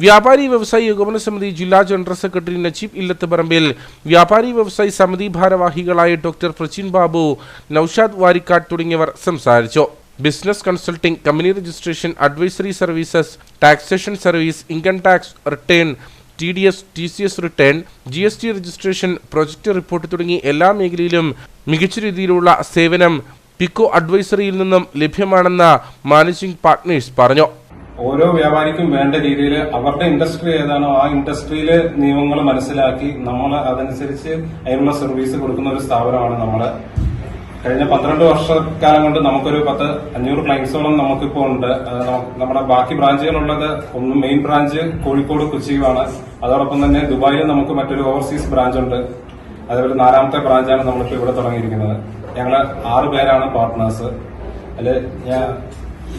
വ്യാപാരി വ്യവസായി ഏകോപന സമിതി ജില്ലാ ജനറൽ സെക്രട്ടറി നജീബ് ഇല്ലത്തുപറമ്പിൽ, വ്യാപാരി വ്യവസായി സമിതി ഭാരവാഹികളായ ഡോക്ടർ പ്രചിൻ ബാബു, നൌഷാദ് വാരിക്കാട് തുടങ്ങിയവർ സംസാരിച്ചു. Business consulting, company registration, advisory services, taxation service, income tax return, TDS, TCS return, GST registration, project report തുടങ്ങി എല്ലാ മേഖലയിലും മികച്ച രീതിയിലുള്ള സേവനം പിക്കോ അഡ്വൈസറിയിൽ നിന്നും ലഭ്യമാണെന്ന് മാനേജിംഗ് പാർട്ട്നേഴ്സ് പറഞ്ഞു. ഓരോ വ്യാപാരിക്കും വേണ്ട രീതിയിൽ അവരുടെ ഇൻഡസ്ട്രി ഏതാണോ ആ ഇൻഡസ്ട്രിയിലെ നിയമങ്ങൾ മനസ്സിലാക്കി നമ്മൾ അതനുസരിച്ച് അതിനുള്ള സർവീസ് കൊടുക്കുന്ന ഒരു സ്ഥാപനമാണ് നമ്മള്. കഴിഞ്ഞ 12 വർഷക്കാലം കൊണ്ട് നമുക്കൊരു 500 ക്ലയൻസോളം നമുക്കിപ്പോൾ ഉണ്ട്. നമ്മുടെ ബാക്കി ബ്രാഞ്ചുകളുള്ളത് ഒന്ന് മെയിൻ ബ്രാഞ്ച് കോഴിക്കോട്, കൊച്ചിയുമാണ്. അതോടൊപ്പം തന്നെ ദുബായിൽ നമുക്ക് മറ്റൊരു ഓവർസീസ് ബ്രാഞ്ച് ഉണ്ട്. അതേപോലെ 4ാമത്തെ ബ്രാഞ്ചാണ് നമ്മളിപ്പോൾ ഇവിടെ തുടങ്ങിയിരിക്കുന്നത്. ഞങ്ങള് 6 പേരാണ് പാർട്ട്നേഴ്സ്. അതിൽ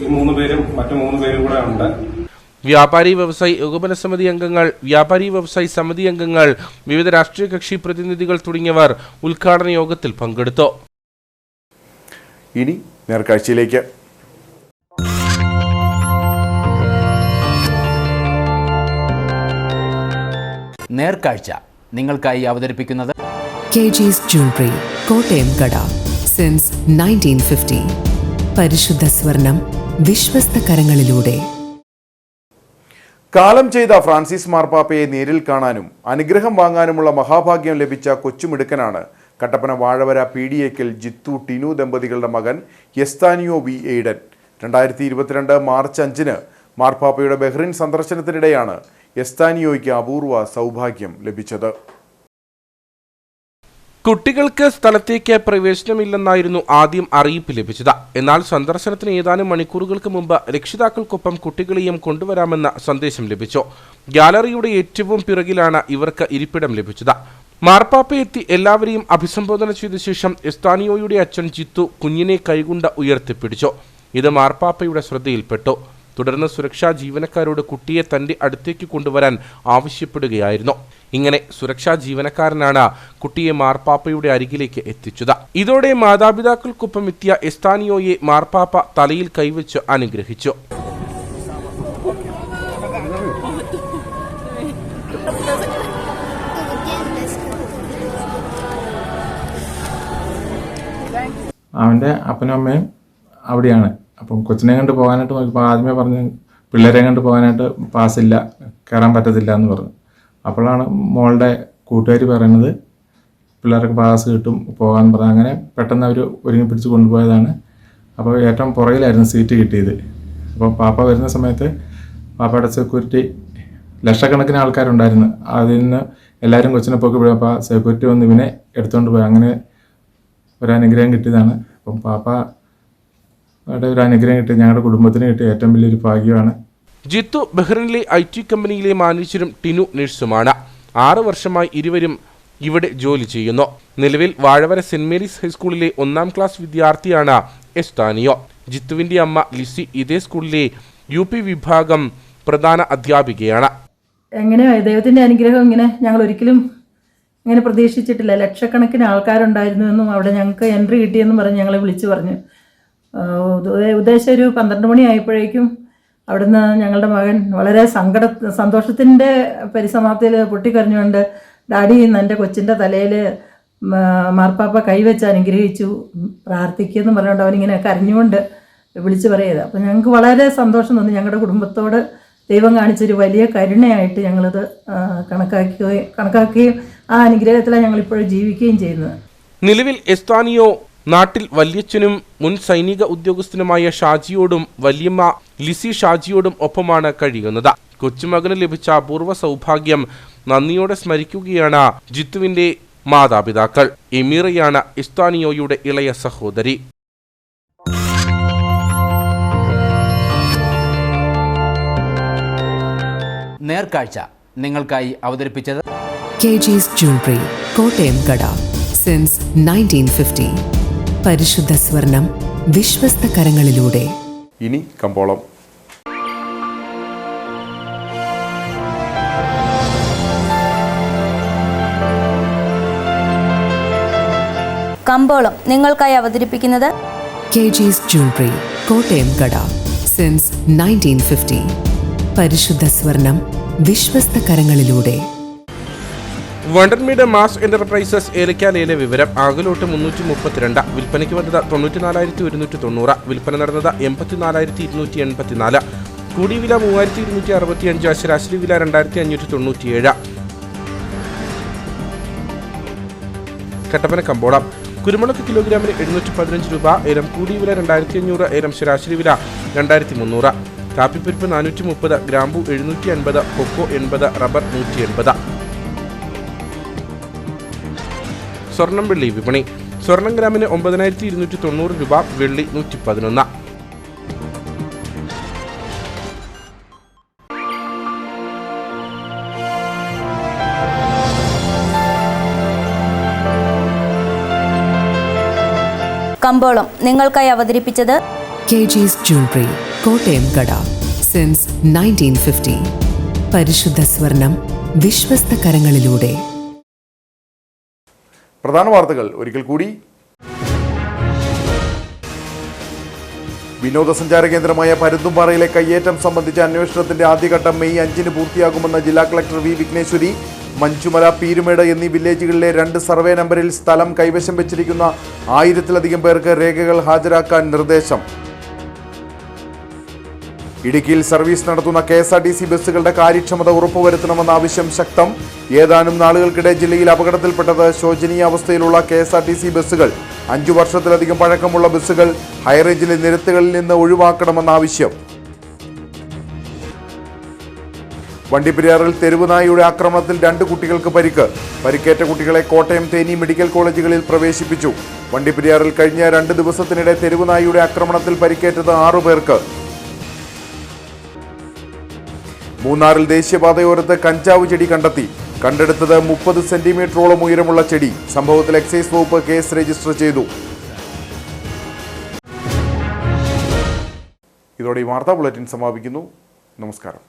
ഈ 3 പേരും മറ്റു 3 പേരും കൂടെ ഉണ്ട്. വ്യാപാരി വ്യവസായി ഏകോപന സമിതി അംഗങ്ങൾ, വ്യാപാരി വ്യവസായി സമിതി അംഗങ്ങൾ, വിവിധ രാഷ്ട്രീയ കക്ഷി പ്രതിനിധികൾ തുടങ്ങിയവർ ഉദ്ഘാടന യോഗത്തിൽ പങ്കെടുത്തു. ഇനി നേർക്കാഴ്ചയിലേക്ക്. നേർക്കാഴ്ച നിങ്ങൾക്കായി അവതരിപ്പിക്കുന്നത് KG's Jewelry, കോട്ടയം കട. സിൻസ് 1950. പരിശുദ്ധ സ്വർണം വിശ്വസ്ത കരങ്ങളിലൂടെ. കാലം ചെയ്ത ഫ്രാൻസിസ് മാർപ്പാപ്പയെ നേരിൽ കാണാനും അനുഗ്രഹം വാങ്ങാനുമുള്ള മഹാഭാഗ്യം ലഭിച്ച കൊച്ചുമിടുക്കനാണ് കട്ടപ്പന വാഴവര PDAക്കൽ ജിത്തു ടിനു ദമ്പതികളുടെ മകൻ എസ്താനിയോ വി എയ്ഡൻ. 2022 മാർച്ച് 5 മാർപ്പാപ്പയുടെ ബഹ്റിൻ സന്ദർശനത്തിനിടെയാണ് എസ്താനിയോയ്ക്ക് അപൂർവ സൗഭാഗ്യം ലഭിച്ചത്. കുട്ടികൾക്ക് സ്ഥലത്തേക്ക് പ്രവേശനമില്ലെന്നായിരുന്നു ആദ്യം അറിയിപ്പ് ലഭിച്ചത്. എന്നാൽ സന്ദർശനത്തിന് ഏതാനും മണിക്കൂറുകൾക്ക് മുമ്പ് രക്ഷിതാക്കൾക്കൊപ്പം കുട്ടികളെയും കൊണ്ടുവരാമെന്ന സന്ദേശം ലഭിച്ചു. ഗ്യാലറിയുടെ ഏറ്റവും പിറകിലാണ് ഇവർക്ക് ഇരിപ്പിടം ലഭിച്ചത്. മാർപ്പാപ്പ എത്തി എല്ലാവരെയും അഭിസംബോധന ചെയ്ത ശേഷം എസ്താനിയോയുടെ അച്ഛൻ ജിത്തു കുഞ്ഞിനെ കൈകൊണ്ട് ഉയർത്തിപ്പിടിച്ചു. ഇത് മാർപ്പാപ്പയുടെ ശ്രദ്ധയിൽപ്പെട്ടു. തുടർന്ന് സുരക്ഷാ ജീവനക്കാരോട് കുട്ടിയെ തന്റെ അടുത്തേക്ക് കൊണ്ടുവരാൻ ആവശ്യപ്പെടുകയായിരുന്നു. ഇങ്ങനെ സുരക്ഷാ ജീവനക്കാരനാണ് കുട്ടിയെ മാർപ്പാപ്പയുടെ അരികിലേക്ക് എത്തിച്ചത്. ഇതോടെ മാതാപിതാക്കൾക്കൊപ്പം എത്തിയ എസ്താനിയോയെ മാർപ്പാപ്പ തലയിൽ കൈവച്ച് അനുഗ്രഹിച്ചു. അവൻ്റെ അപ്പനും അമ്മയും അവിടെയാണ്. അപ്പം കൊച്ചിനെ കണ്ട് പോകാനായിട്ട് നോക്കിയപ്പോൾ ആദ്യമേ പറഞ്ഞ് പിള്ളേരെ കണ്ട് പോകാനായിട്ട് പാസ്സില്ല, കയറാൻ പറ്റത്തില്ല എന്ന് പറഞ്ഞു. അപ്പോഴാണ് മോളുടെ കൂട്ടുകാർ പറയുന്നത് പിള്ളേർക്ക് പാസ് കിട്ടും പോകാമെന്ന് പറഞ്ഞു. അങ്ങനെ പെട്ടെന്ന് അവർ ഒരുങ്ങി പിടിച്ച് കൊണ്ടുപോയതാണ്. അപ്പോൾ ഏറ്റവും പുറകിലായിരുന്നു സീറ്റ് കിട്ടിയത്. അപ്പോൾ പാപ്പ വരുന്ന സമയത്ത് പാപ്പയുടെ സെക്യൂരിറ്റി ലക്ഷക്കണക്കിന് ആൾക്കാരുണ്ടായിരുന്നു. അതിൽ നിന്ന് എല്ലാവരും കൊച്ചിനെ പോക്കി വിടും. അപ്പോൾ സെക്യൂരിറ്റി വന്ന് ഇവനെ എടുത്തുകൊണ്ട് പോയി. അങ്ങനെ ഒരു അനുഗ്രഹം കിട്ടിയതാണ്. അപ്പം പാപ്പയുടെ ഒരു അനുഗ്രഹം കിട്ടി ഞങ്ങളുടെ കുടുംബത്തിന് കിട്ടിയ ഏറ്റവും വലിയൊരു ഭാഗ്യമാണ്. ജിത്തു ബഹ്റിനിലെ IT കമ്പനിയിലെ മാനേജരും ടിനു നഴ്സുമാണ്. 6 വർഷമായി ഇരുവരും ഇവിടെ ജോലി ചെയ്യുന്നു. നിലവിൽ വാഴവര സെന്റ് മേരീസ് ഹൈസ്കൂളിലെ 1ാം ക്ലാസ് വിദ്യാർത്ഥിയാണ് എസ്താനിയോ. ജിത്തുവിന്റെ അമ്മ ലിസി ഇതേ സ്കൂളിലെ UP വിഭാഗം പ്രധാന അധ്യാപികയാണ്. എങ്ങനെ ദൈവത്തിന്റെ അനുഗ്രഹം ഇങ്ങനെ ഞങ്ങൾ ഒരിക്കലും ഇങ്ങനെ പ്രതീക്ഷിച്ചിട്ടില്ല. ലക്ഷക്കണക്കിന് ആൾക്കാരുണ്ടായിരുന്നു എന്നും അവിടെ ഞങ്ങൾക്ക് എൻട്രി കിട്ടിയെന്നും പറഞ്ഞ് ഞങ്ങളെ വിളിച്ചു പറഞ്ഞു. ഉദ്ദേശം ഒരു 12 മണി ആയപ്പോഴേക്കും അവിടുന്ന് ഞങ്ങളുടെ മകൻ വളരെ സന്തോഷത്തിൻ്റെ പരിസമാപ്തിയിൽ പൊട്ടിക്കരഞ്ഞുകൊണ്ട് ഡാഡി എൻ്റെ കൊച്ചിൻ്റെ തലയിൽ മാർപ്പാപ്പ കൈവച്ച് അനുഗ്രഹിച്ചു പ്രാർത്ഥിക്കുമെന്ന് പറഞ്ഞുകൊണ്ട് അവനിങ്ങനെ കരഞ്ഞുകൊണ്ട് വിളിച്ചു പറയുക. അപ്പോൾ ഞങ്ങൾക്ക് വളരെ സന്തോഷം തോന്നി. ഞങ്ങളുടെ കുടുംബത്തോട് ദൈവം കാണിച്ചൊരു വലിയ കരുണയായിട്ട് ഞങ്ങളിത് കണക്കാക്കുകയും ആ അനുഗ്രഹത്തിലാണ് ഞങ്ങളിപ്പോഴും ജീവിക്കുകയും ചെയ്യുന്നത്. നിലവിൽ എസ്താനിയോ നാട്ടിൽ വല്യച്ഛനും മുൻ സൈനിക ഉദ്യോഗസ്ഥനുമായ ഷാജിയോടും വല്യമ്മ ലിസി ഷാജിയോടും ഒപ്പമാണ് കഴിയുന്നത്. കൊച്ചുമകന് ലഭിച്ച അപൂർവ സൗഭാഗ്യം നന്ദിയോടെ സ്മരിക്കുകയാണ് ജിത്തുവിന്റെ മാതാപിതാക്കൾ. എമീറയാണ് എസ്താനിയോയുടെ ഇളയ സഹോദരി. നേർക്കാഴ്ച നിങ്ങൾക്കായി അവതരിപ്പിച്ചത് KG's Jewelry, കോട്ടയം കട. സിൻസ് 1950. പരിശുദ്ധ സ്വർണം വിശ്വസ്ത കരങ്ങളിലൂടെ. ഇനി കമ്പോളം. കമ്പോളം നിങ്ങൾക്കായി അവതരിപ്പിക്കുന്നത് KG's Jewelry, കോട്ടയം കട. സിൻസ് 1950. പരിശുദ്ധ സ്വർണം വിശ്വസ്ത കരങ്ങളിലൂടെ. വണ്ടർമീഡ് മാസ് എന്റർപ്രൈസസ് ഏലക്കാലയിലെ വിവരം. ആകലോട്ട് 332, വിൽപ്പനയ്ക്ക് വന്നത് 94,190, വിൽപ്പന നടന്നത് 84,284, കൂടിയ വില 3,265, ശരാശരി വില 2,597. കട്ടപ്പന കമ്പോളം. കുരുമുളക് കിലോഗ്രാമിന് 715 രൂപ, ഏലം കൂടിയ വില 2,500, ഏലം ശരാശരി വില 2,300. കാപ്പിപ്പരിപ്പ് 430, ഗ്രാമ്പു 750, കൊക്കോ 80, റബ്ബർ 180. സ്വർണം വെള്ളി വിപണി. സ്വർണം ഗ്രാമിന് 9,290 രൂപ, വെള്ളി 111. കമ്പോളം നിങ്ങൾക്കായി അവതരിപ്പിച്ചത് KG's Jewelry, കോട്ടയം കട. സിൻസ് 1950. പരിശുദ്ധ സ്വർണം വിശ്വസ്ത കരങ്ങളിലൂടെ. പ്രധാന വാർത്തകൾ ഒരിക്കൽ കൂടി. വിനോദസഞ്ചാര കേന്ദ്രമായ പരുന്തുംപാറയിലെ കയ്യേറ്റം സംബന്ധിച്ച അന്വേഷണത്തിന്റെ ആദ്യഘട്ടം മെയ് 5 പൂർത്തിയാകുമെന്ന് ജില്ലാ കളക്ടർ വി വിഘ്നേശ്വരി. മഞ്ചുമല, പീരുമേട് എന്നീ വില്ലേജുകളിലെ 2 സർവേ നമ്പറിൽ സ്ഥലം കൈവശം വെച്ചിരിക്കുന്ന 1000-ലധികം പേർക്ക് രേഖകൾ ഹാജരാക്കാൻ നിർദ്ദേശം. ഇടുക്കിയിൽ സർവീസ് നടത്തുന്ന KSRTC ബസ്സുകളുടെ കാര്യക്ഷമത ഉറപ്പുവരുത്തണമെന്ന ആവശ്യം ശക്തം. ഏതാനും നാളുകൾക്കിടെ ജില്ലയിൽ അപകടത്തിൽപ്പെട്ടത് ശോചനീയ അവസ്ഥയിലുള്ള KSRTC ബസ്സുകൾ. 5 വർഷത്തിലധികം പഴക്കമുള്ള ബസ്സുകൾ ഹൈറേഞ്ചിലെ നിരത്തുകളിൽ നിന്ന് ഒഴിവാക്കണമെന്ന ആവശ്യം. വണ്ടിപ്പെരിയാറിൽ തെരുവുനായയുടെ ആക്രമണത്തിൽ 2 കുട്ടികൾക്ക് പരിക്ക്. പരിക്കേറ്റ കുട്ടികളെ കോട്ടയം, തേനി മെഡിക്കൽ കോളേജുകളിൽ പ്രവേശിപ്പിച്ചു. വണ്ടിപ്പെരിയാറിൽ കഴിഞ്ഞ 2 ദിവസത്തിനിടെ തെരുവുനായയുടെ ആക്രമണത്തിൽ പരിക്കേറ്റത് 6 പേർക്ക്. മൂന്നാറിൽ ദേശീയപാതയോരത്ത് കഞ്ചാവ് ചെടി കണ്ടെത്തി. കണ്ടെടുത്തത് 30 സെന്റിമീറ്ററോളം ഉയരമുള്ള ചെടി. സംഭവത്തിൽ എക്സൈസ് വകുപ്പ് കേസ് രജിസ്റ്റർ ചെയ്തു. ഇതോടെ ഈ വാർത്താ ബുള്ളറ്റിൻ സമാപിക്കുന്നു. നമസ്കാരം.